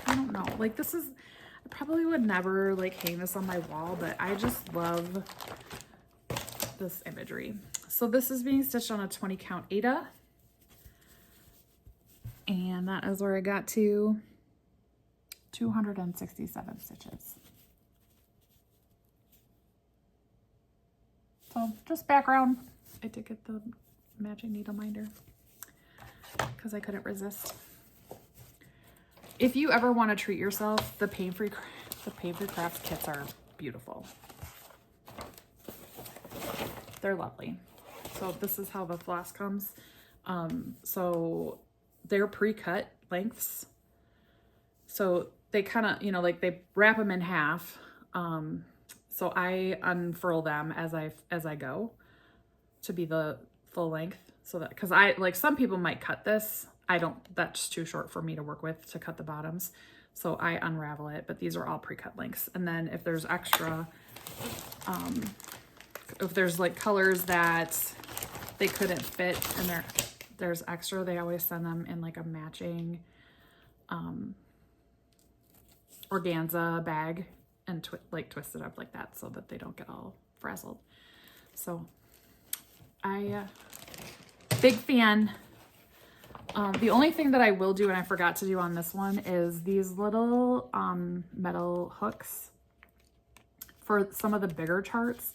don't know. Like, this is, I probably would never like hang this on my wall, but I just love this imagery. So this is being stitched on a 20 count Ada. And that is where I got to 267 stitches. So just background. I did get the magic needle minder because I couldn't resist. If you ever want to treat yourself, the Pain-Free Crafts kits are beautiful. They're lovely. So this is how the floss comes. So they're pre-cut lengths. So they kind of, like they wrap them in half. So I unfurl them as I go to be the full length, so that, because I like, some people might cut this. I don't, that's too short for me to work with to cut the bottoms. So I unravel it, but these are all pre-cut lengths. And then if there's extra, if there's like colors that they couldn't fit and there's extra, they always send them in like a matching organza bag and twist it up like that so that they don't get all frazzled. So big fan. The only thing that I will do, and I forgot to do on this one, is these little metal hooks for some of the bigger charts.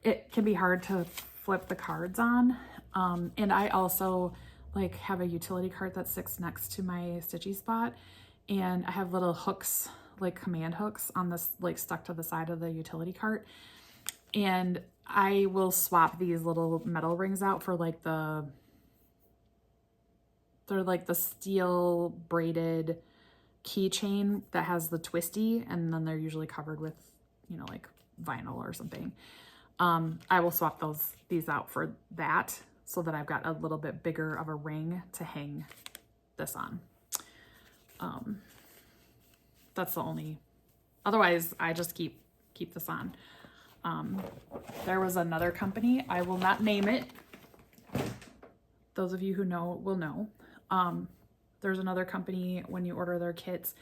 It can be hard to flip the cards on. And I also like have a utility cart that sits next to my stitchy spot, and I have little hooks, like command hooks on this, like stuck to the side of the utility cart. And I will swap these little metal rings out for like they're like the steel braided keychain that has the twisty, and then they're usually covered with, you know, like vinyl or something. I will swap these out for that so that I've got a little bit bigger of a ring to hang this on. That's the only, otherwise I just keep this on. There was another company, I will not name it. Those of you who know will know. There's another company, when you order their kits,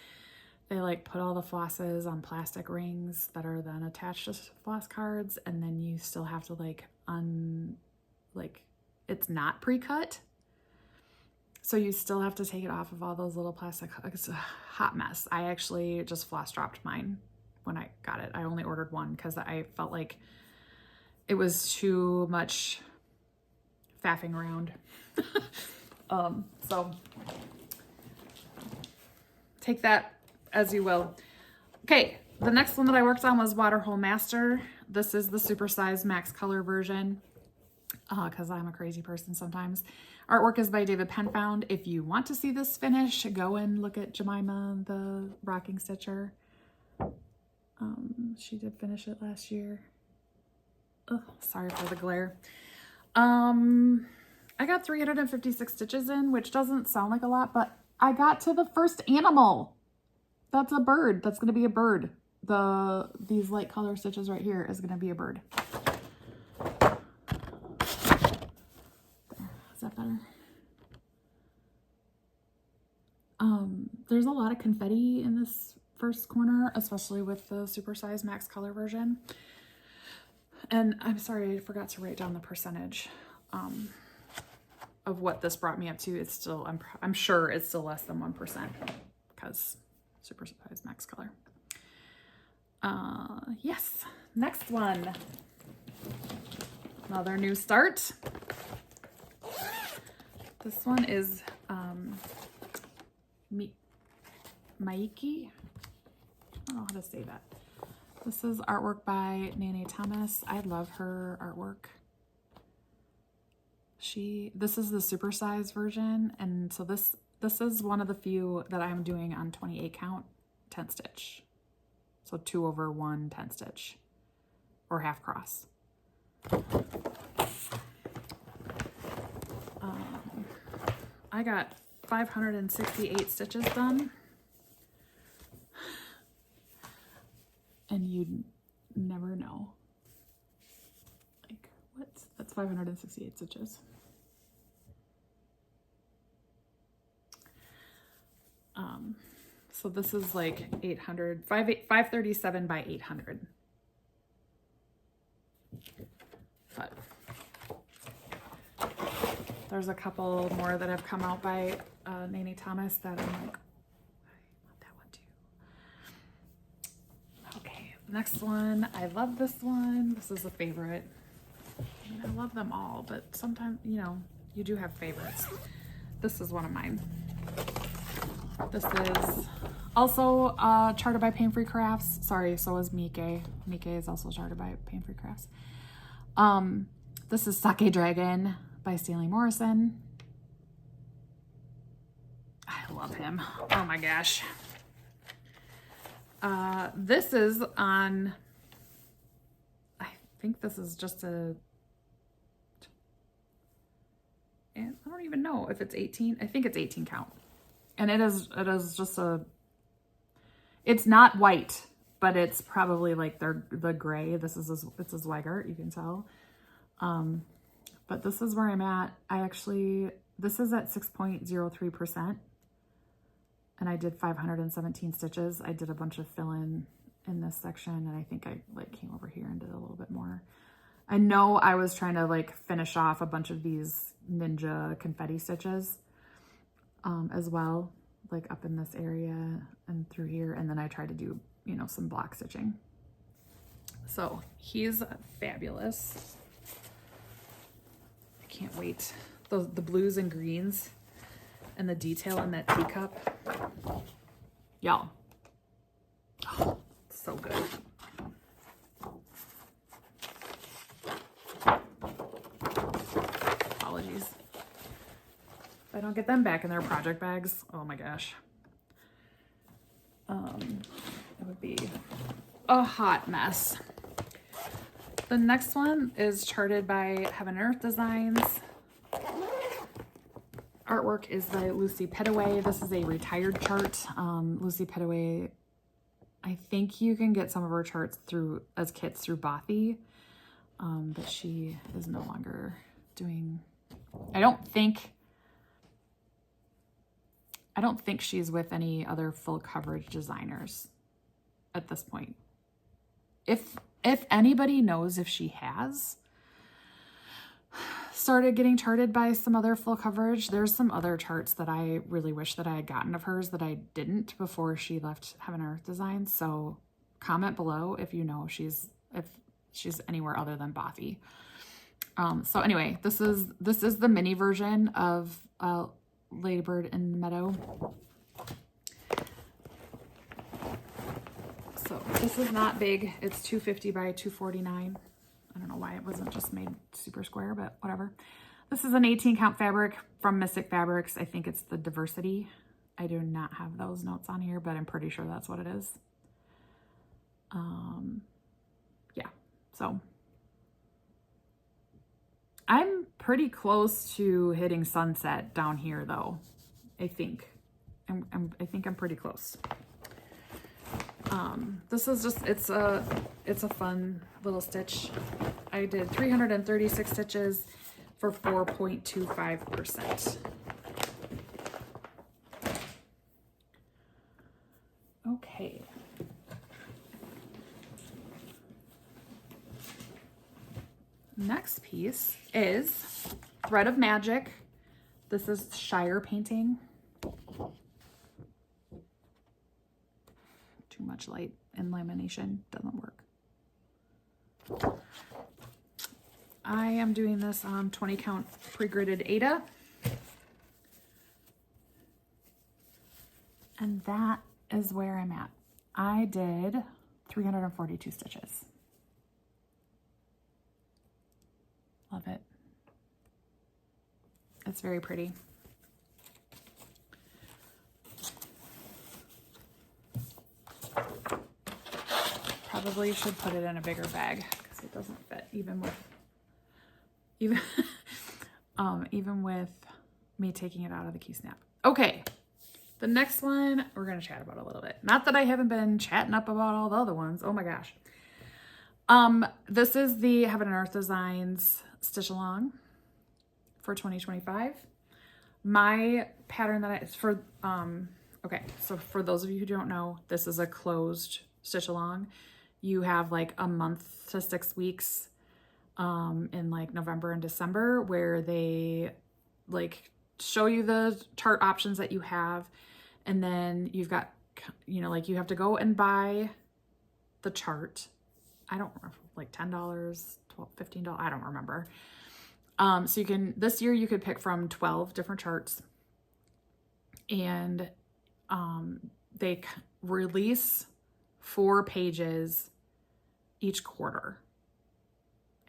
they like put all the flosses on plastic rings that are then attached to floss cards, and then you still have to like it's not pre-cut. So you still have to take it off of all those little plastic hooks. It's a hot mess. I actually just floss dropped mine when I got it. I only ordered one because I felt like it was too much faffing around. So take that as you will. Okay, the next one that I worked on was Waterhole Master. This is the supersized max color version because I'm a crazy person sometimes. Artwork is by David Penfound. If you want to see this finish, go and look at Jemima, the rocking stitcher. She did finish it last year. Oh, sorry for the glare. I got 356 stitches in, which doesn't sound like a lot, but I got to the first animal. That's a bird. That's going to be a bird. These light color stitches right here is going to be a bird. There. Is that better? There's a lot of confetti in this first corner, especially with the supersized max color version. And I'm sorry, I forgot to write down the percentage of what this brought me up to. It's still, I'm sure it's still less than 1% because supersized max color. Yes, next one. Another new start. This one is Maiki. I don't know how to say that. This is artwork by Nene Thomas. I love her artwork. This is the supersized version, and so this is one of the few that I'm doing on 28 count 10 stitch. So 2 over 1 10 stitch or half cross. I got 568 stitches done, and you'd never know. Like, what? That's 568 stitches. So this is like 537 by 800. But there's a couple more that have come out by Nene Thomas that I'm like, I want that one too. Okay, the next one. I love this one. This is a favorite. I mean, I love them all, but sometimes, you know, you do have favorites. This is one of mine. This is also charted by Pain Free Crafts. Sorry, so is Mike. Mike is also charted by Pain Free Crafts. This is Sake Dragon by Stanley Morrison. I love him. Oh my gosh. This is on, I think this is just a don't even know if it's 18. I think it's 18 count. And it is just it's not white, but it's probably like the gray. It's a Zweigart, you can tell. But this is where I'm at. This is at 6.03%. And I did 517 stitches. I did a bunch of fill-in in this section, and I think I like came over here and did a little bit more. I know I was trying to like finish off a bunch of these ninja confetti stitches as well, like up in this area and through here. And then I tried to do, you know, some block stitching. So he's fabulous. I can't wait. The blues and greens and the detail in that teacup. Y'all. Oh, so good. Apologies. If I don't get them back in their project bags, oh my gosh. It would be a hot mess. The next one is charted by Heaven and Earth Designs. Artwork is by Lucy Petaway. This is a retired chart. Lucy Petaway, I think you can get some of her charts as kits through Bothy, but she is no longer doing, I don't think she's with any other full coverage designers at this point. If anybody knows if she has started getting charted by some other full coverage, there's some other charts that I really wish that I had gotten of hers that I didn't before she left Heaven and Earth Designs. So comment below if you know if she's anywhere other than Bothy. So anyway, this is the mini version of Ladybird in the Meadow. So this is not big. It's 250 by 249. I don't know why it wasn't just made super square, but whatever. This is an 18 count fabric from Mystic Fabrics. I think it's the Diversity. I do not have those notes on here, but I'm pretty sure that's what it is. Yeah, so I'm pretty close to hitting sunset down here though. I think I'm pretty close. This is just, it's a fun little stitch. I did 336 stitches for 4.25%. Okay. Next piece is Thread of Magic. This is Shire painting. Too much light and lamination doesn't work. I am doing this on 20 count pre-gridded Aida. And that is where I'm at. I did 342 stitches. Love it. It's very pretty. Probably should put it in a bigger bag because it doesn't fit even with me taking it out of the key snap. Okay, the next one we're gonna chat about a little bit. Not that I haven't been chatting up about all the other ones. Oh my gosh. This is the Heaven and Earth Designs Stitch Along for 2025. My pattern that okay, so for those of you who don't know, this is a closed stitch along. You have like a month to 6 weeks in like November and December where they like show you the chart options that you have, and then you've got, you know, like you have to go and buy the chart. I don't remember, like $10, $12, $15, I don't remember. So you can, this year you could pick from 12 different charts, and they release 4 pages each quarter,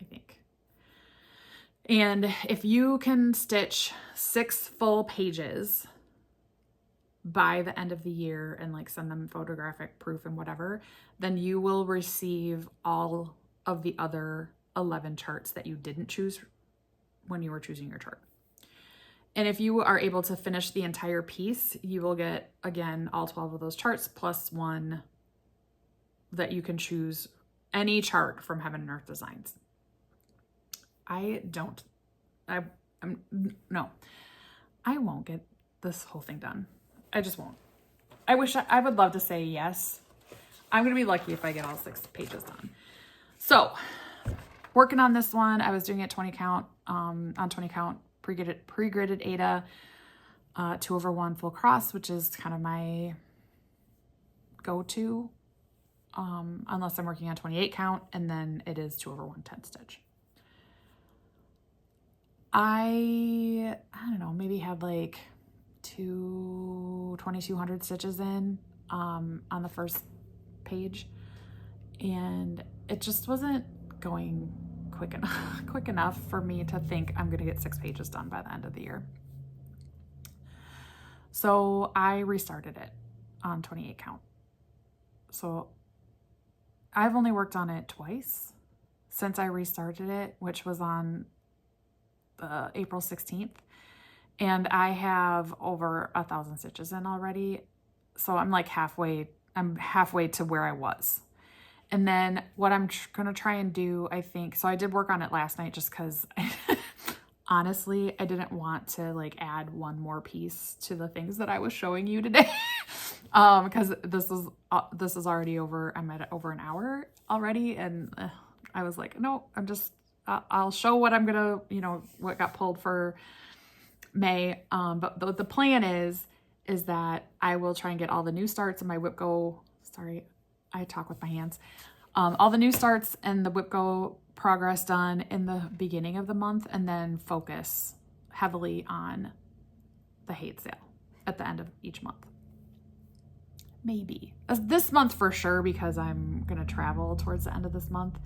I think. And if you can stitch 6 full pages by the end of the year and like send them photographic proof and whatever, then you will receive all of the other 11 charts that you didn't choose when you were choosing your chart. And if you are able to finish the entire piece, you will get, again, all 12 of those charts plus one that you can choose any chart from Heaven and Earth Designs. No, I won't get this whole thing done. I just won't. I would love to say yes. I'm going to be lucky if I get all 6 pages done. So working on this one, I was doing it 20 count, on 20 count, pre-gridded Ada, 2/1 full cross, which is kind of my go-to, unless I'm working on 28 count, and then it is 2/1 10 stitch. I don't know, maybe had like 2,200 stitches in on the first page, and it just wasn't going quick enough for me to think I'm gonna get 6 pages done by the end of the year. So I restarted it on 28 count. So I've only worked on it twice since I restarted it, which was on April 16th. And I have over 1,000 stitches in already. So I'm like halfway to where I was. And then what I'm going to try and do, I think, so I did work on it last night just because honestly, I didn't want to like add one more piece to the things that I was showing you today. Because this is already over, I'm at over an hour already. And I was like, no, I'll show what I'm going to, what got pulled for May. But the plan is that I will try and get all the new starts in my WIP Go, sorry, I talk with my hands. All the new starts and the WIP Go progress done in the beginning of the month, and then focus heavily on the hate sale at the end of each month. Maybe. This month for sure, because I'm going to travel towards the end of this month,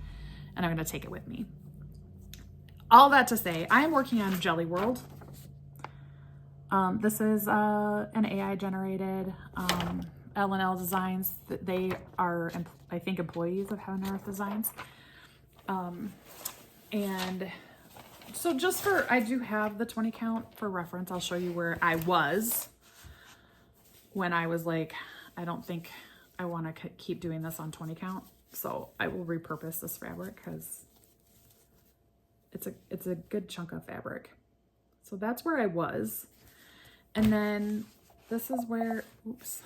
and I'm going to take it with me. All that to say, I am working on Jelly World. This is an AI generated L&L Designs. They are, I think, employees of Heaven and Earth Designs. And so just I do have the 20 count for reference. I'll show you where I was when I was like, I don't think I want to keep doing this on 20 count. So I will repurpose this fabric because it's a good chunk of fabric. So that's where I was. And then this is where, oops.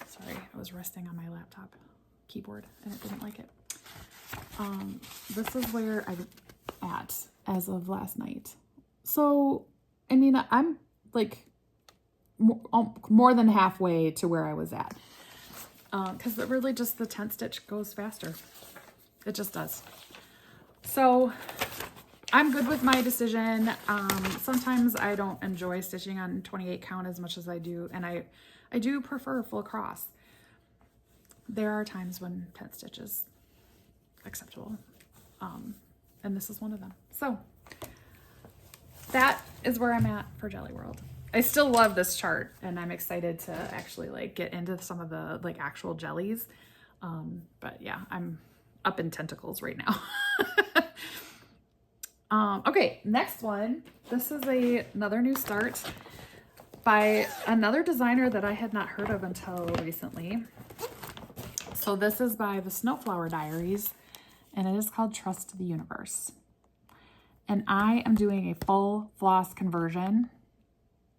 Sorry, I was resting on my laptop keyboard and it didn't like it. This is where I'm at as of last night. So, I mean, I'm like more than halfway to where I was at. Because it really just, the 10 stitch goes faster. It just does. So I'm good with my decision. Sometimes I don't enjoy stitching on 28 count as much as I do. And I do prefer full cross. There are times when 10 stitches acceptable. And this is one of them. So that is where I'm at for Jelly World. I still love this chart, and I'm excited to actually like get into some of the like actual jellies. But yeah, I'm up in tentacles right now. Okay, next one. This is another new start by another designer that I had not heard of until recently. So this is by the Snowflower Diaries, and it is called Trust the Universe. And I am doing a full floss conversion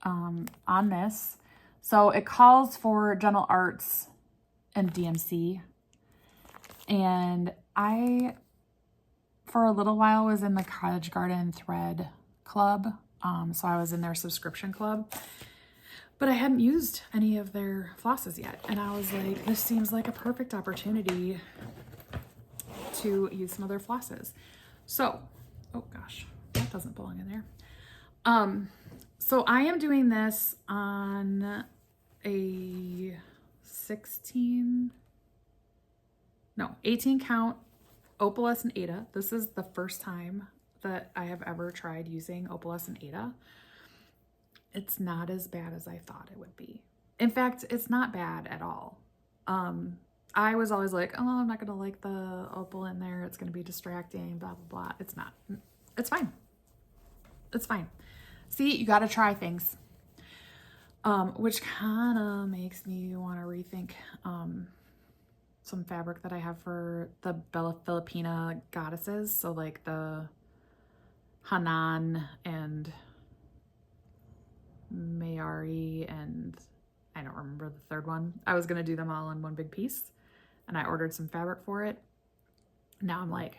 on this. So it calls for Gentle Arts and DMC. And I, for a little while, was in the Cottage Garden Thread Club. So I was in their subscription club. But I hadn't used any of their flosses yet. And I was like, this seems like a perfect opportunity to use some of their flosses. So, oh gosh, that doesn't belong in there. So I am doing this on a 18 count opalescent Ada. This is the first time that I have ever tried using opalescent Ada. It's not as bad as I thought it would be. In fact, it's not bad at all. I was always like, oh, I'm not going to like the opal in there. It's going to be distracting, blah, blah, blah. It's not. It's fine. It's fine. See, you got to try things. Which kind of makes me want to rethink some fabric that I have for the Filipina goddesses. So like the Hanan and Mayari and I don't remember the third one. I was going to do them all in one big piece and I ordered some fabric for it. Now I'm like,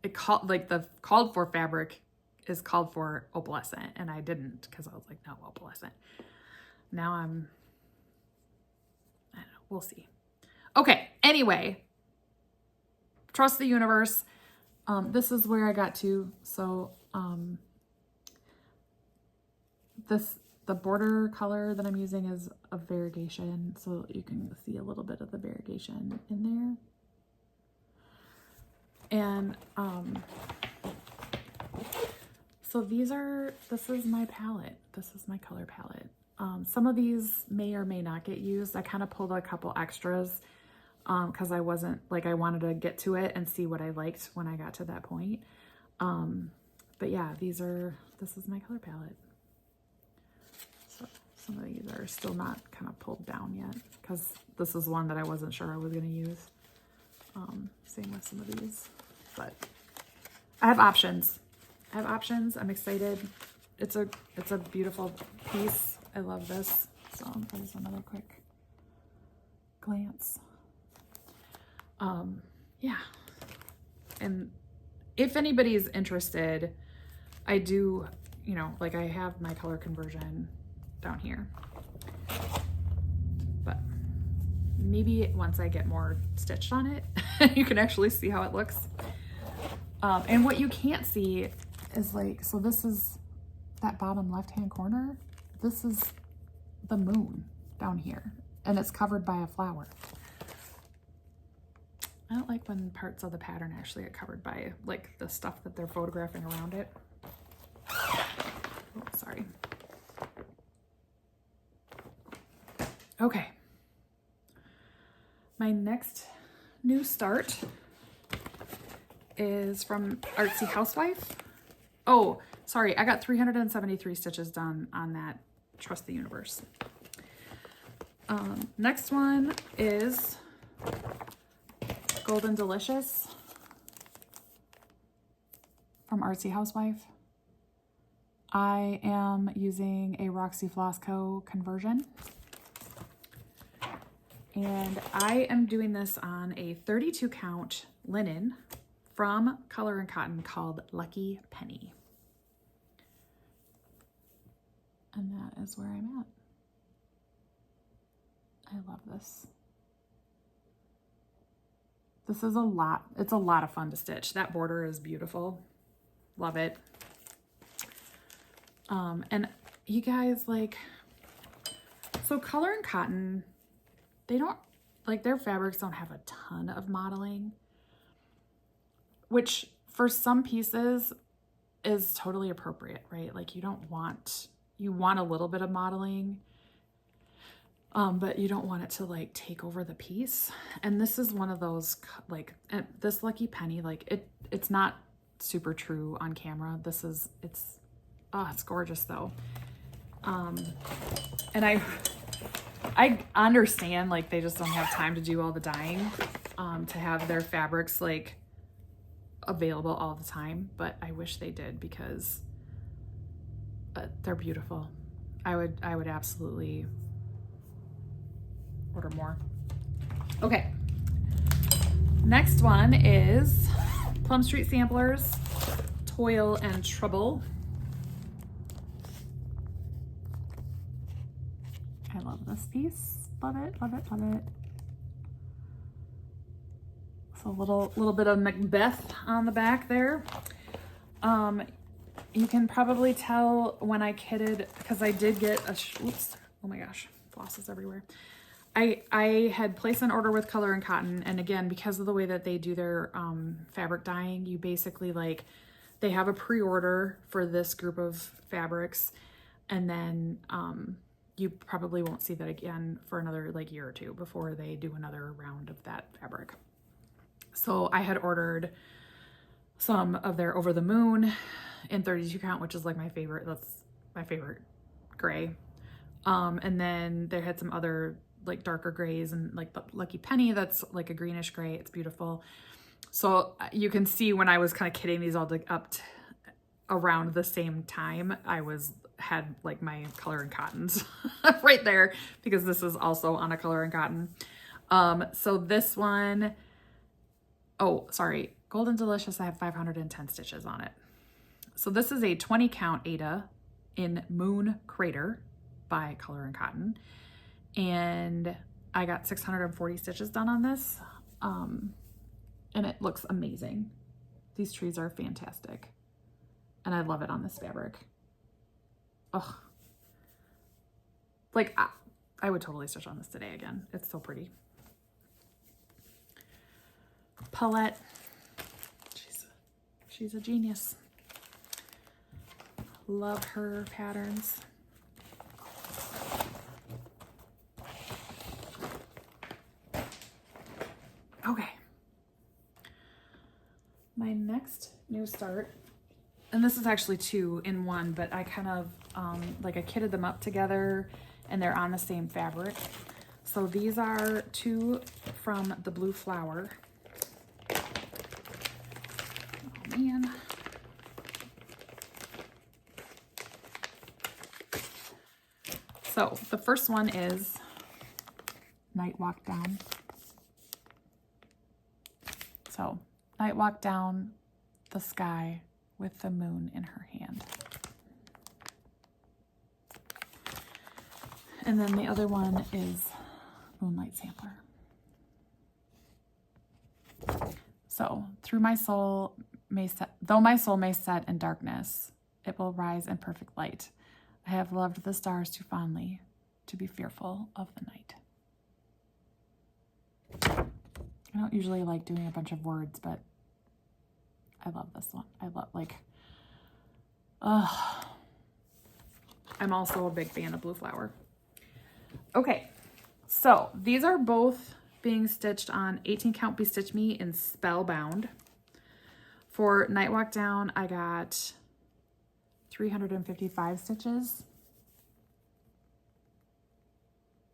the called for fabric is called for opalescent and I didn't because I was like, no, opalescent. Now I don't know, we'll see. Okay, anyway, trust the universe. This is where I got to. So the border color that I'm using is a variegation, so you can see a little bit of the variegation in there. And so this is my palette. This is my color palette. Some of these may or may not get used. I kind of pulled a couple extras because I wanted to get to it and see what I liked when I got to that point. But yeah, this is my color palette. So some of these are still not kind of pulled down yet because this is one that I wasn't sure I was going to use. Same with some of these, but I have options. I'm excited. It's a beautiful piece. I love this. So there's another quick glance. Yeah. And if anybody's interested, I do, like I have my color conversion down here, but maybe once I get more stitched on it, you can actually see how it looks. And what you can't see is so this is that bottom left-hand corner. This is the moon down here and it's covered by a flower. I don't like when parts of the pattern actually get covered by the stuff that they're photographing around it. Oh, sorry. Okay. My next new start is from Artsy Housewife. Oh, sorry. I got 373 stitches done on that Trust the Universe. Next one is Golden Delicious from Artsy Housewife. I am using a Roxy Floss Co. conversion. And I am doing this on a 32 count linen from Color and Cotton called Lucky Penny. And that is where I'm at. I love this. This is it's a lot of fun to stitch. That border is beautiful. Love it. And you guys so Color and Cotton, they don't, their fabrics don't have a ton of modeling, which for some pieces is totally appropriate, right? You want a little bit of modeling, but you don't want it to take over the piece. And this is one of those, this Lucky Penny, it's not super true on camera. It's gorgeous though. And I understand they just don't have time to do all the dyeing, to have their fabrics available all the time, but I wish they did because they're beautiful. I would absolutely order more. Okay. Next one is Plum Street Samplers, Toil and Trouble. I love this piece. Love it, love it, love it. So a little bit of Macbeth on the back there. You can probably tell when I kitted, because I did get oops, oh my gosh, floss is everywhere. I had placed an order with Color and Cotton, and again, because of the way that they do their fabric dyeing, you basically they have a pre-order for this group of fabrics, and then you probably won't see that again for another year or two before they do another round of that fabric. So I had ordered some of their Over the Moon in 32 count, which is like my favorite. That's my favorite gray. And then they had some other like darker grays and like the Lucky Penny, that's like a greenish gray. It's beautiful. So you can see when I was kind of kitting these all around the same time, I had like my Color and Cottons right there, because this is also on a Color and Cotton. So this one, oh, sorry, Golden Delicious, I have 510 stitches on it. So this is a 20 count Ada in Moon Crater by Color and Cotton. And I got 640 stitches done on this. And it looks amazing. These trees are fantastic. And I love it on this fabric. Ugh. Like, I would totally stitch on this today again. It's so pretty. Paulette. She's a genius. Love her patterns. Okay. My next new start, and this is actually 2 in 1, but I kind of like I kitted them up together and they're on the same fabric. So these are 2 from the Blue Flower. Oh man. So the first one is Night Walk Down. So Night Walk Down the Sky with the moon in her hand. And then the other one is Moonlight Sampler. So through my soul may set, though my soul may set in darkness, it will rise in perfect light. I have loved the stars too fondly to be fearful of the night. I don't usually like doing a bunch of words, but I love this one. I love, like, I'm also a big fan of Blue Flower. Okay, so these are both being stitched on 18 count Be Stitch Me in Spellbound. For Night Walk Down, I got 355 stitches.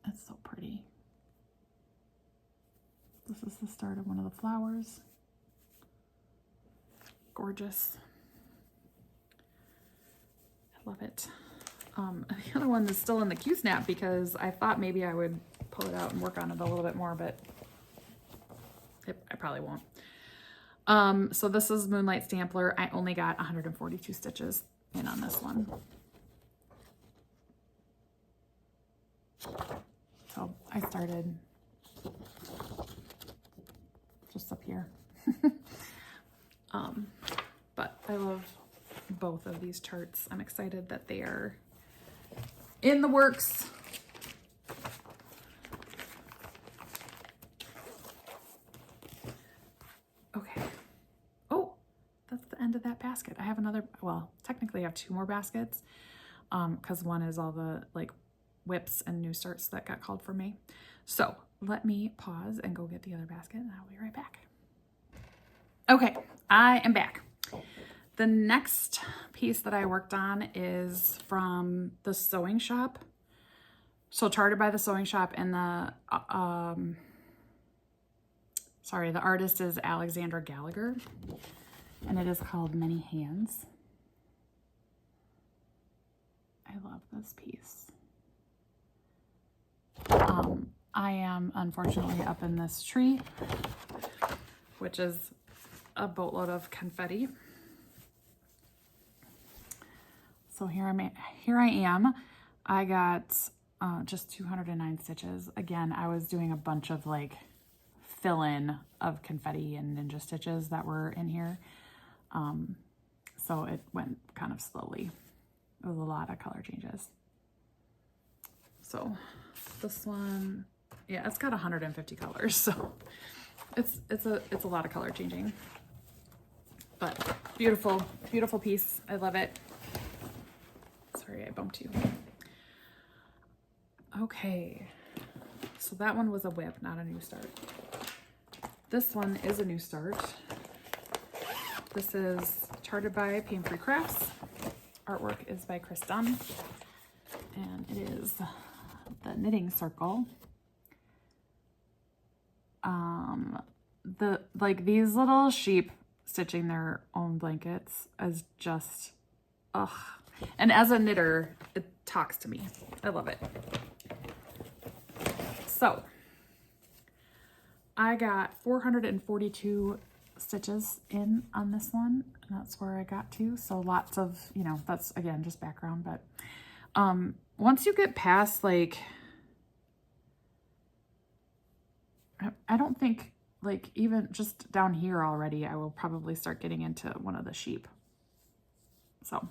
That's so pretty. This is the start of one of the flowers. Gorgeous. I love it. The other one is still in the Q-snap because I thought maybe I would pull it out and work on it a little bit more, but I probably won't. So this is Moonlight Sampler. I only got 142 stitches in on this one. So I started just up here. But I love both of these charts. I'm excited that they are in the works. Okay. Oh, that's the end of that basket. I have another, well, technically I have 2 more baskets, because one is all the like whips and new starts that got called for me. So let me pause and go get the other basket and I'll be right back. Okay, I am back. The next piece that I worked on is from the Sewing Shop. So Charted by the Sewing Shop, and the artist is Alexandra Gallagher, and it is called Many Hands. I love this piece. I am unfortunately up in this tree, which is a boatload of confetti. So here I am. I got just 209 stitches. Again, I was doing a bunch of like fill-in of confetti and ninja stitches that were in here. So it went kind of slowly. It was a lot of color changes. So this one, yeah, it's got 150 colors. So it's a lot of color changing, but beautiful, beautiful piece. I love it. Sorry, I bumped you. Okay, so that one was a whip, not a new start. This one is a new start. This is charted by Pain-Free Crafts. Artwork is by Chris Dunn. And it is the knitting circle. These little sheep stitching their own blankets is just, ugh. And as a knitter, it talks to me. I love it. So I got 442 stitches in on this one. And that's where I got to. So lots of, you know, that's again, just background, but once you get past, like, I don't think, like, even just down here already, I will probably start getting into one of the sheep. So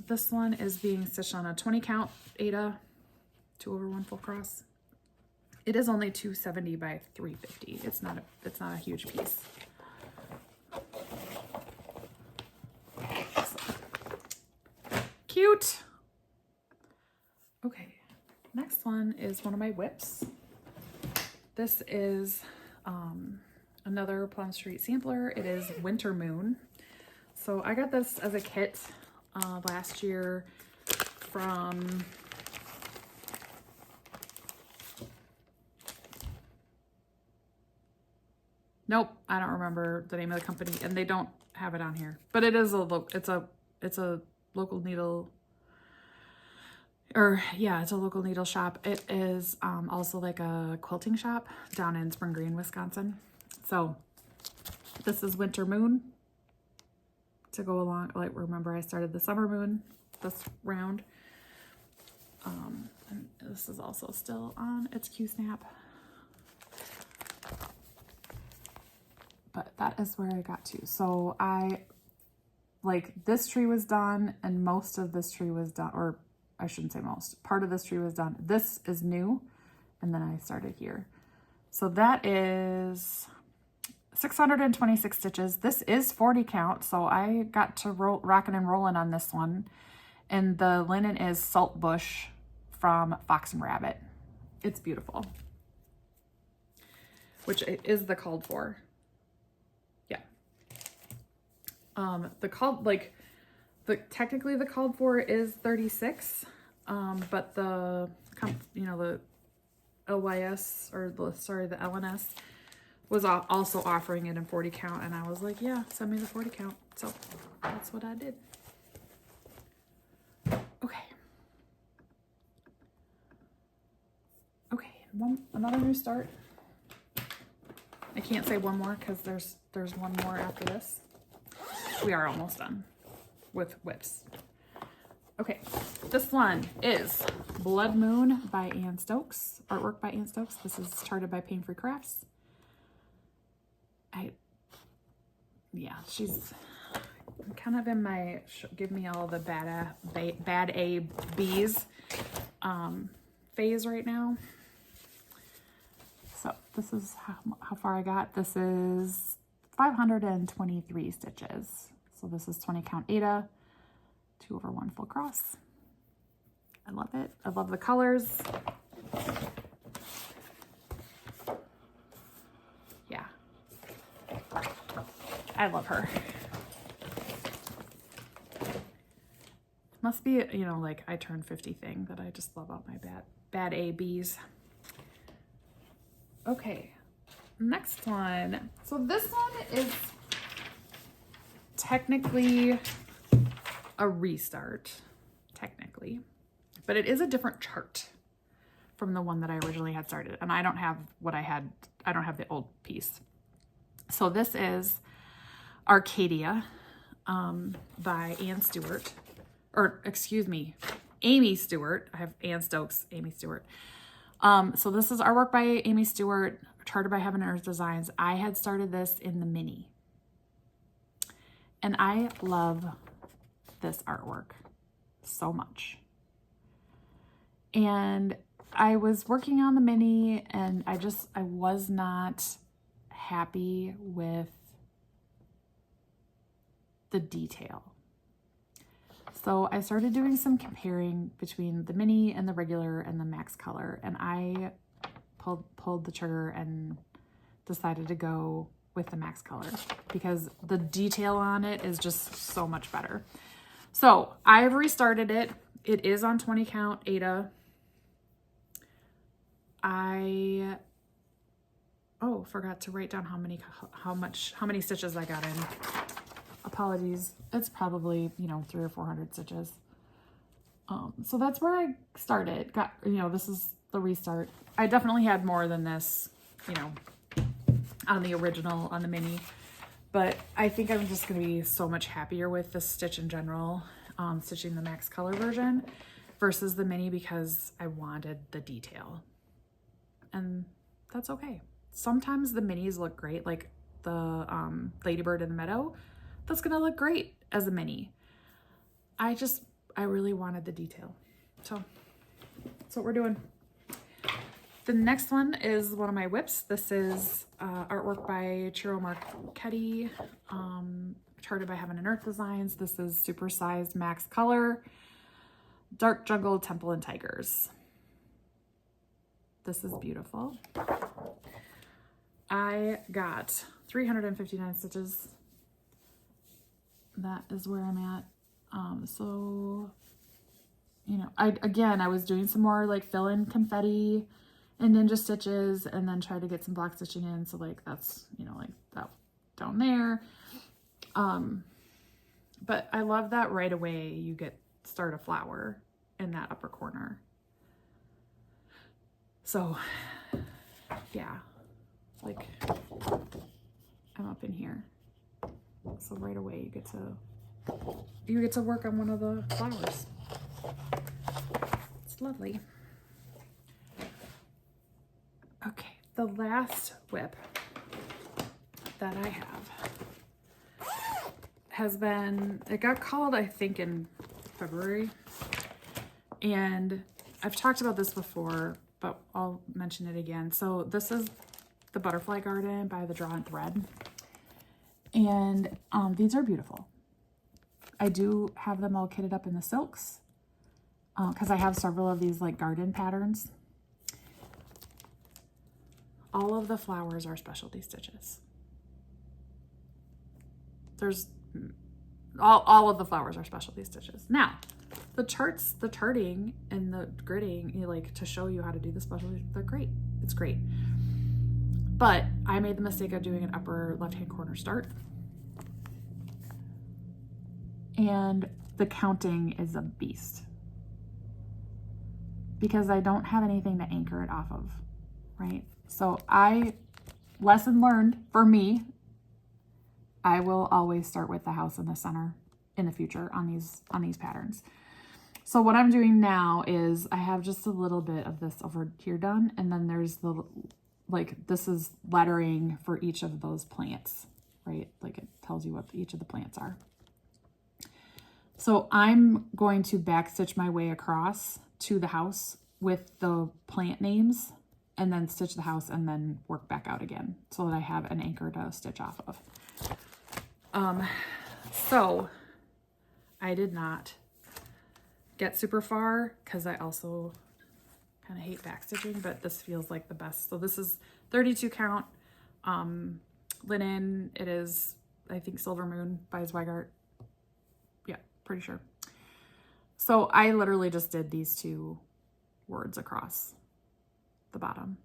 this one is being stitched on a 20 count Aida 2/1 full cross. It is only 270 by 350. It's not a huge piece. Cute. Okay, next one is one of my WIPs. This is another Plum Street sampler. It is Winter Moon. So I got this as a kit last year from nope, I don't remember the name of the company, and they don't have it on here. But it is it's a local needle, or yeah, it's a local needle shop. It is also like a quilting shop down in Spring Green, Wisconsin. So this is Winter Moon to go along. Like, remember I started the Summer Moon this round. And this is also still on its Q-snap. But that is where I got to. So this tree was done, and most of this tree was done, or I shouldn't say most, part of this tree was done. This is new, and then I started here. So that is 626 stitches. This is 40 count, so I got to rocking and rolling on this one. And the linen is Salt Bush from Fox and Rabbit. It's beautiful, which is the called for. Technically the called for is 36, but the LYS, or the LNS was also offering it in 40 count, and I was like, yeah, send me the 40 count. So that's what I did. Okay, another new start. I can't say one more because there's one more after this. We are almost done with WIPs. Okay, this one is Blood Moon by Ann Stokes, artwork by Ann Stokes. This is charted by Pain-Free Crafts. She's kind of in my give me all the bad A B's phase right now. So this is how far I got. This is 523 stitches. So this is 20 count Aida, 2/1 full cross. I love it. I love the colors. Yeah. I love her. Must be, like I turned 50 thing that I just love all my bad ABs. Okay. Next one. So this one is technically a restart, but it is a different chart from the one that I originally had started, and I don't have the old piece. So this is Arcadia by Ann Stewart, or excuse me, Amy Stewart. I have Ann Stokes, Amy Stewart. So this is artwork by Amy Stewart, charted by Heaven and Earth Designs. I had started this in the mini, and I love this artwork so much. And I was working on the mini, and I was not happy with the detail. So I started doing some comparing between the mini and the regular and the max color, and I pulled the trigger and decided to go with the max color because the detail on it is just so much better. So I've restarted it. It is on 20 count Ada. Forgot to write down how many stitches I got in. Apologies. It's probably, 300 or 400 stitches. So that's where I started. This is the restart. I definitely had more than this, on the original, on the mini, but I think I'm just going to be so much happier with the stitch in general, stitching the max color version versus the mini because I wanted the detail, and that's okay. Sometimes the minis look great, like the Ladybird in the Meadow. That's going to look great as a mini. I really wanted the detail. So that's what we're doing. The next one is one of my WIPs. This is artwork by Chiro Marchetti, charted by Heaven and Earth Designs. This is supersized max color, Dark Jungle, Temple, and Tigers. This is beautiful. I got 359 stitches. That is where I'm at. I was doing some more like fill-in confetti and ninja stitches and then try to get some block stitching in. So like that's, like that down there. But I love that right away you start a flower in that upper corner. So yeah, like I'm up in here. So right away you get to work on one of the flowers. It's lovely. Okay, the last WIP that I have it got called, I think, in February. And I've talked about this before, but I'll mention it again. So this is the Butterfly Garden by the Draw and Thread. And these are beautiful. I do have them all kitted up in the silks because I have several of these like garden patterns. All of the flowers are specialty stitches. All of the flowers are specialty stitches. Now, the charting and the gridding, to show you how to do the specialty, they're great. It's great. But I made the mistake of doing an upper left-hand corner start. And the counting is a beast. Because I don't have anything to anchor it off of, right? So lesson learned for me, I will always start with the house in the center in the future on these patterns. So what I'm doing now is I have just a little bit of this over here done, and then there's this is lettering for each of those plants, right? Like it tells you what each of the plants are. So I'm going to backstitch my way across to the house with the plant names and then stitch the house and then work back out again so that I have an anchor to stitch off of. So I did not get super far because I also kind of hate backstitching, but this feels like the best. So this is 32 count linen. It is, I think, Silver Moon by Zweigart. Yeah, pretty sure. So I literally just did these two words across the bottom.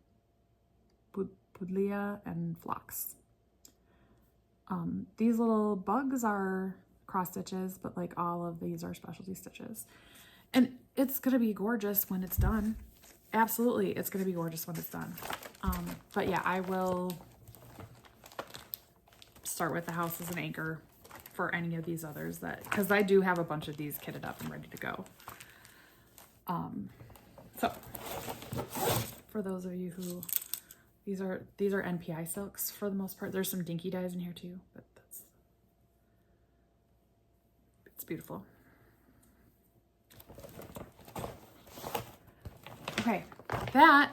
Pudlia and Phlox. These little bugs are cross stitches, but like all of these are specialty stitches. And it's going to be gorgeous when it's done. Absolutely, it's going to be gorgeous when it's done. But yeah, I will start with the house as an anchor for any of these others because I do have a bunch of these kitted up and ready to go. So for those of you who, these are NPI silks for the most part. There's some dinky dyes in here too, but it's beautiful. Okay, that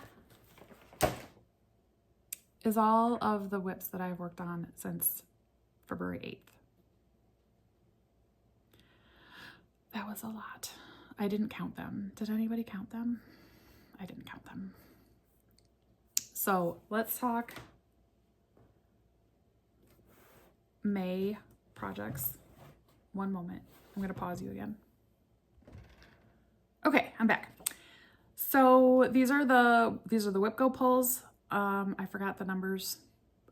is all of the WIPs that I've worked on since February 8th. That was a lot. I didn't count them. Did anybody count them? I didn't count them. So let's talk May projects. One moment. I'm going to pause you again. Okay, I'm back. So these are the WIP Go pulls. I forgot the numbers.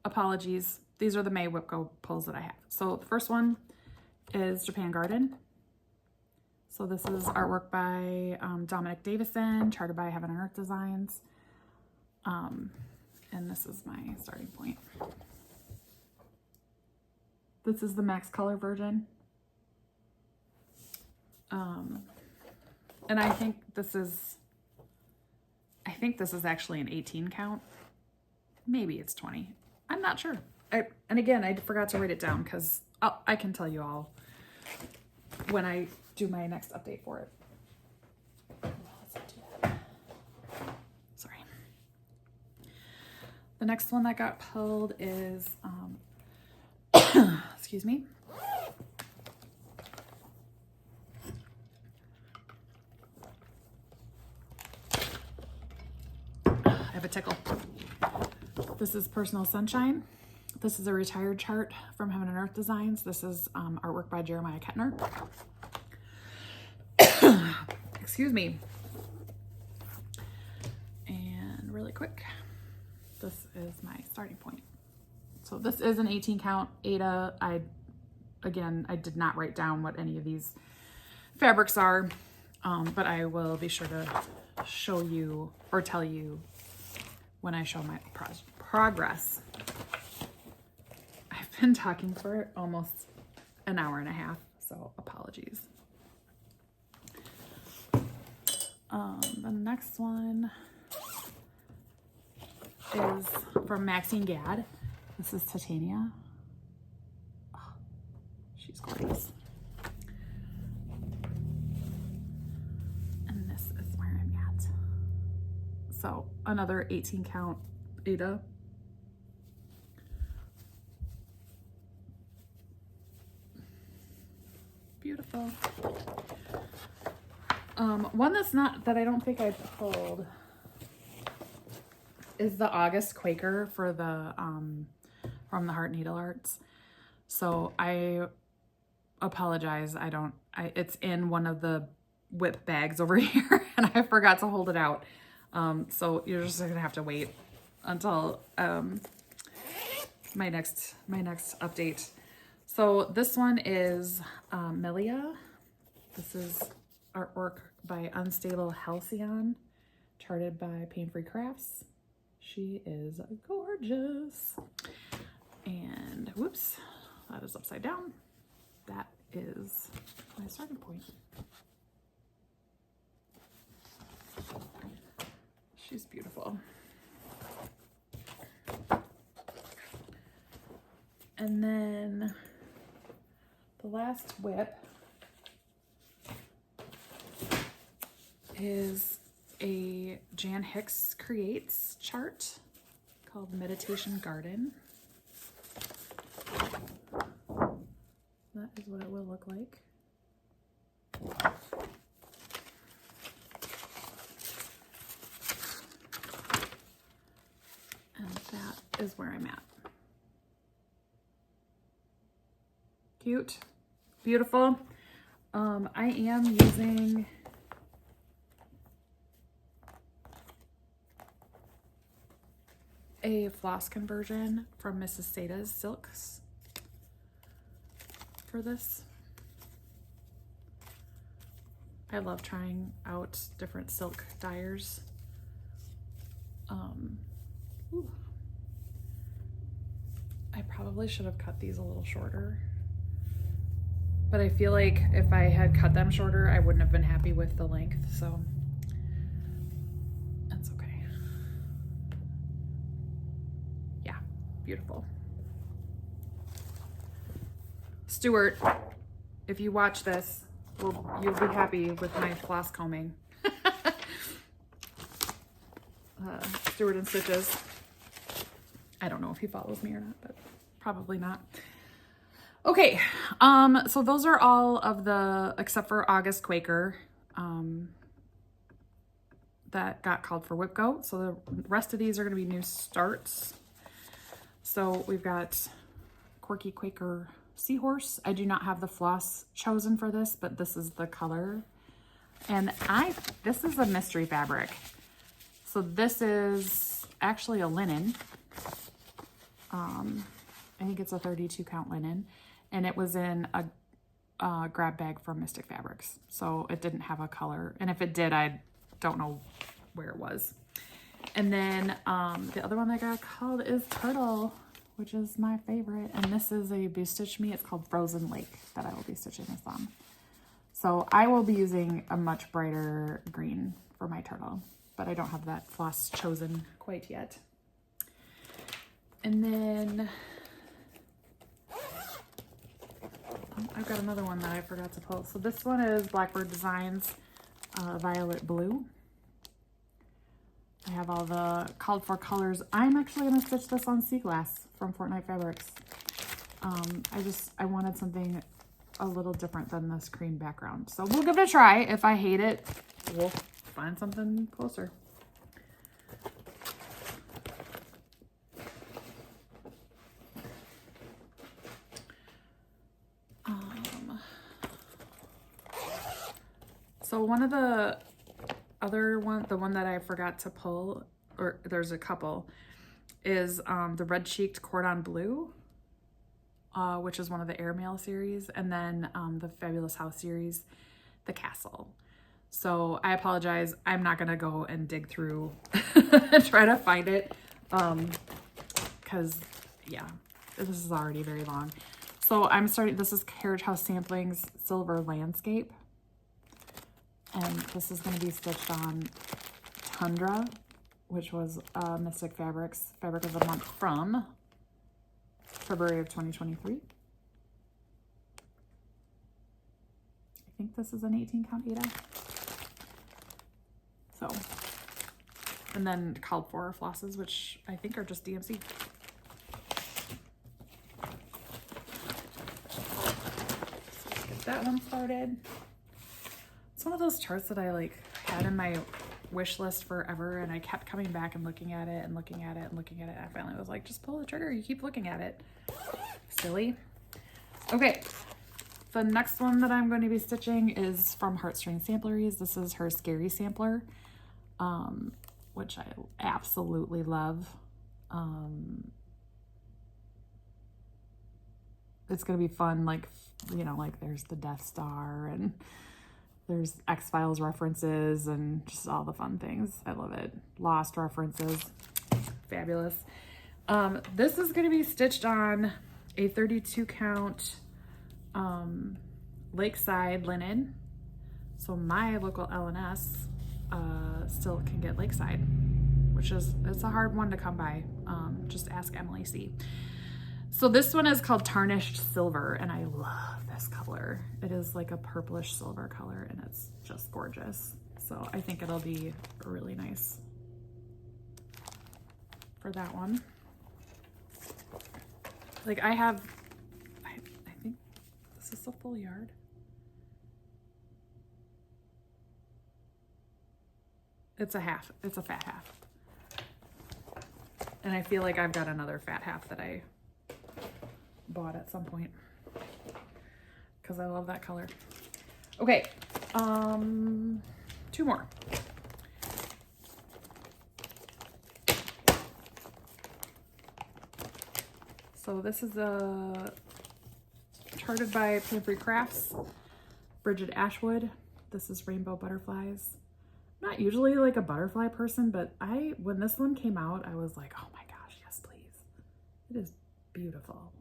Apologies. These are the May WIP Go pulls that I have. So the first one is Japan Garden. So this is artwork by Dominic Davison, charted by Heaven and Earth Designs. And this is my starting point. This is the max color version. And I think this is actually an 18 count. Maybe it's 20. I'm not sure. And again, I forgot to write it down because I can tell you all when I do my next update for it. Let's not do that. Sorry. The next one that got pulled is, excuse me. I have a tickle. This is Personal Sunshine. This is a retired chart from Heaven and Earth Designs. This is artwork by Jeremiah Kettner. Excuse me. And really quick, this is my starting point. So this is an 18 count Ada. I did not write down what any of these fabrics are, but I will be sure to show you or tell you when I show my progress. I've been talking for almost an hour and a half, so apologies. The next one is from Maxine Gadd. This is Titania. Oh, she's gorgeous. And this is where I'm at. So another 18 count Ada. Beautiful. One that I don't think I pulled is the August Quaker for the from the Heart Needle Arts. So I apologize. It's in one of the WIP bags over here and I forgot to hold it out. So you're just gonna have to wait until my next update. So this one is Melia. This is artwork by Unstable Halcyon, charted by Pain Free Crafts. She is gorgeous. And whoops, that is upside down. That is my starting point. She's beautiful. And then the last WIP is a Jan Hicks Creates chart called Meditation Garden. That is what it will look like. And that is where I'm at. Cute, beautiful. I am using a floss conversion from Mrs. Sada's Silks for this. I love trying out different silk dyers. Ooh. I probably should have cut these a little shorter, but I feel like if I had cut them shorter, I wouldn't have been happy with the length, so that's okay. Yeah, beautiful. Stuart, if you watch this, you'll be happy with my floss combing. Stuart and Stitches. I don't know if he follows me or not, but probably not. Okay, so those are all of the, except for August Quaker, that got called for WIP Go. So the rest of these are going to be new starts. So we've got Quirky Quaker Seahorse. I do not have the floss chosen for this, but this is the color. And this is a mystery fabric. So this is actually a linen. I think it's a 32 count linen, and it was in a grab bag from Mystic Fabrics. So it didn't have a color. And if it did, I don't know where it was. And then the other one that got called is Turtle, which is my favorite. And this is a Boost Stitch Me. It's called Frozen Lake that I will be stitching this on. So I will be using a much brighter green for my turtle, but I don't have that floss chosen quite yet. And then I've got another one that I forgot to pull. So this one is Blackbird Designs Violet Blue. I have all the called for colors. I'm actually going to stitch this on Sea Glass from Fortnite Fabrics. I wanted something a little different than this cream background. So we'll give it a try. If I hate it, we'll find something closer. So one of the other one, the one that I forgot to pull, or there's a couple, is the Red Cheeked Cordon Blue, which is one of the Airmail series, and then the Fabulous House series, the Castle. So I apologize, I'm not gonna go and dig through and try to find it, because yeah, this is already very long. So I'm starting, this is Carriage House Samplings Silver Landscape. And this is going to be stitched on Tundra, which was Mystic Fabrics Fabric of the Month from February of 2023. I think this is an 18 count Ada. So, and then called for flosses, which I think are just DMC. So let's get that one started. It's one of those charts that I like had in my wish list forever, and I kept coming back and looking at it and looking at it and looking at it. I finally was like, just pull the trigger, you keep looking at it. Silly. Okay, the next one that I'm going to be stitching is from Heartstring Sampleries. This is her Scary Sampler, which I absolutely love. It's going to be fun, like, you know, like there's the Death Star and there's X-Files references and just all the fun things. I love it. Lost references. Fabulous. This is going to be stitched on a 32 count Lakeside linen. So my local L&S still can get Lakeside, which is, it's a hard one to come by. Just ask Emily C. So this one is called Tarnished Silver, and I love this color. It is like a purplish silver color, and it's just gorgeous. So I think it'll be really nice for that one. Like I think this is a full yard. It's a half, it's a fat half. And I feel like I've got another fat half that I bought at some point because I love that color. Okay, two more. So this is a charted by Pampery Crafts, Bridget Ashwood. This is Rainbow Butterflies. I'm not usually like a butterfly person, but when this one came out, I was like, oh my gosh, yes, please. It is beautiful.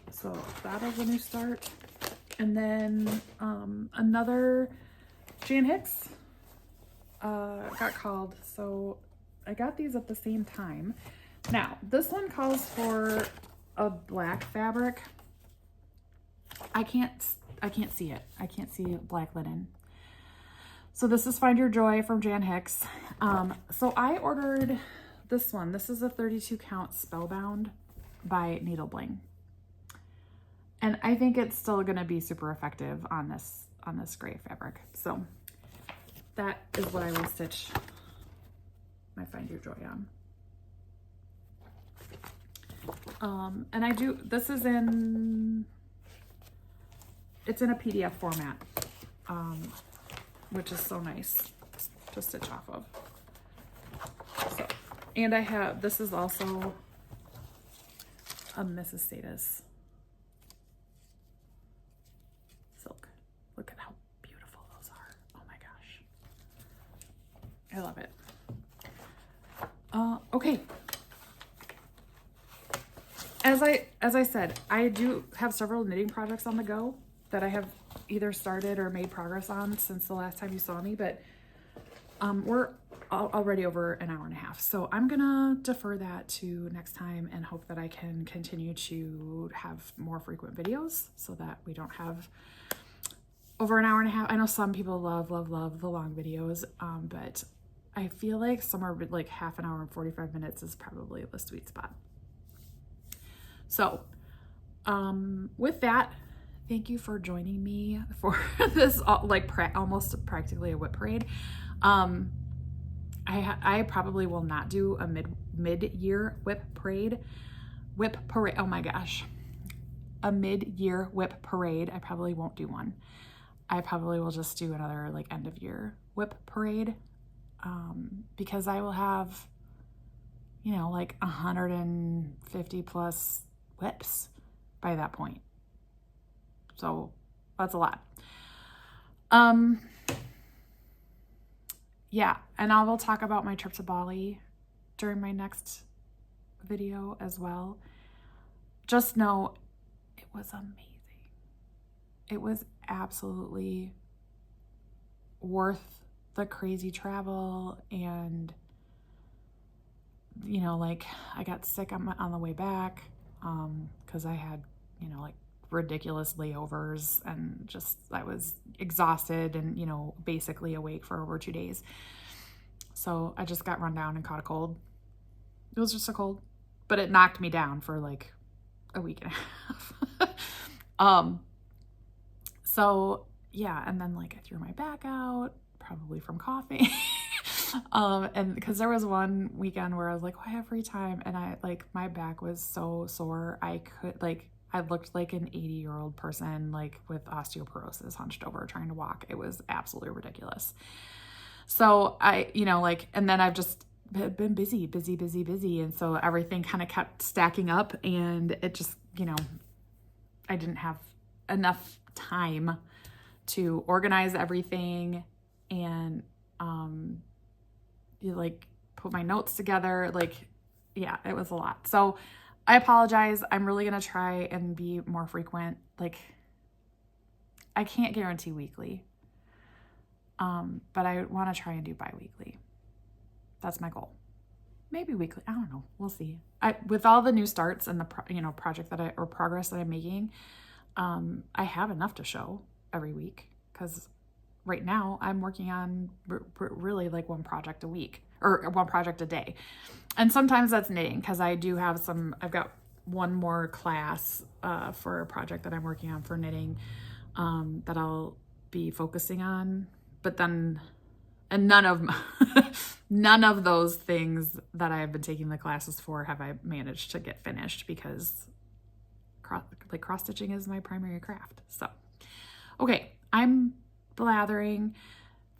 So that is a new start. And then another Jan Hicks got called. So I got these at the same time. Now, this one calls for a black fabric. I can't see it. I can't see black linen. So this is Find Your Joy from Jan Hicks. So I ordered this one. This is a 32 count Spellbound by Needle Bling. And I think it's still going to be super effective on this gray fabric. So that is what I will stitch my Find Your Joy And this is it's in a PDF format, which is so nice to stitch off of. So, and this is also a Mrs. Status silk. Look at how beautiful those are. Oh my gosh. I love it. Okay. As I said, I do have several knitting projects on the go that I have either started or made progress on since the last time you saw me, but we're already over an hour and a half. So I'm gonna defer that to next time and hope that I can continue to have more frequent videos so that we don't have over an hour and a half. I know some people love the long videos, but I feel like somewhere like half an hour and 45 minutes is probably the sweet spot. So with that, thank you for joining me for this almost practically a WIP parade. I probably will not do a mid-year WIP parade. Oh my gosh. A mid-year WIP parade. I probably won't do one. I probably will just do another like end of year WIP parade. Because I will have, you know, like 150 plus WIPs by that point. So that's a lot. Yeah, and I will talk about my trip to Bali during my next video as well. Just know it was amazing. It was absolutely worth the crazy travel, and you know, like I got sick on the way back because I had, you know, like ridiculous layovers and just I was exhausted and, you know, basically awake for over 2 days. So I just got run down and caught a cold. It was just a cold, but it knocked me down for like a week and a half. So yeah, and then like I threw my back out, probably from coughing. And because there was one weekend where I was like, oh, I have free time, and I like my back was so sore I looked like an 80-year-old person like with osteoporosis hunched over trying to walk. It was absolutely ridiculous. So I, you know, like, and then I've just been busy. And so everything kind of kept stacking up, and it just, you know, I didn't have enough time to organize everything and, you like put my notes together. Like, yeah, it was a lot. So I apologize. I'm really going to try and be more frequent. Like, I can't guarantee weekly. But I want to try and do bi-weekly. That's my goal. Maybe weekly. I don't know. We'll see. With all the new starts and the project progress that I'm making, I have enough to show every week, because right now I'm working on really like one project a week or one project a day. And sometimes that's knitting, because I've got one more class for a project that I'm working on for knitting that I'll be focusing on. But then, and none of those things that I've been taking the classes for have I managed to get finished, because cross stitching is my primary craft. So, okay, I'm blathering.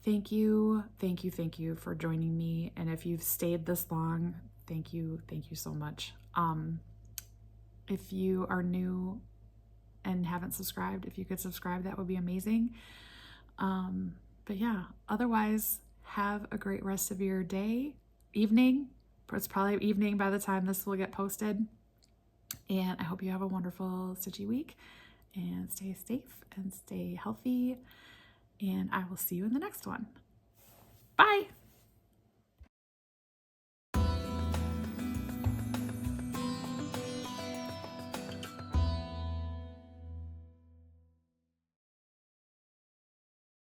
Thank you for joining me. And if you've stayed this long, thank you so much. If you are new and haven't subscribed, if you could subscribe, that would be amazing. But yeah, otherwise, have a great rest of your day, evening. It's probably evening by the time this will get posted. And I hope you have a wonderful stitchy week, and stay safe and stay healthy. And I will see you in the next one. Bye.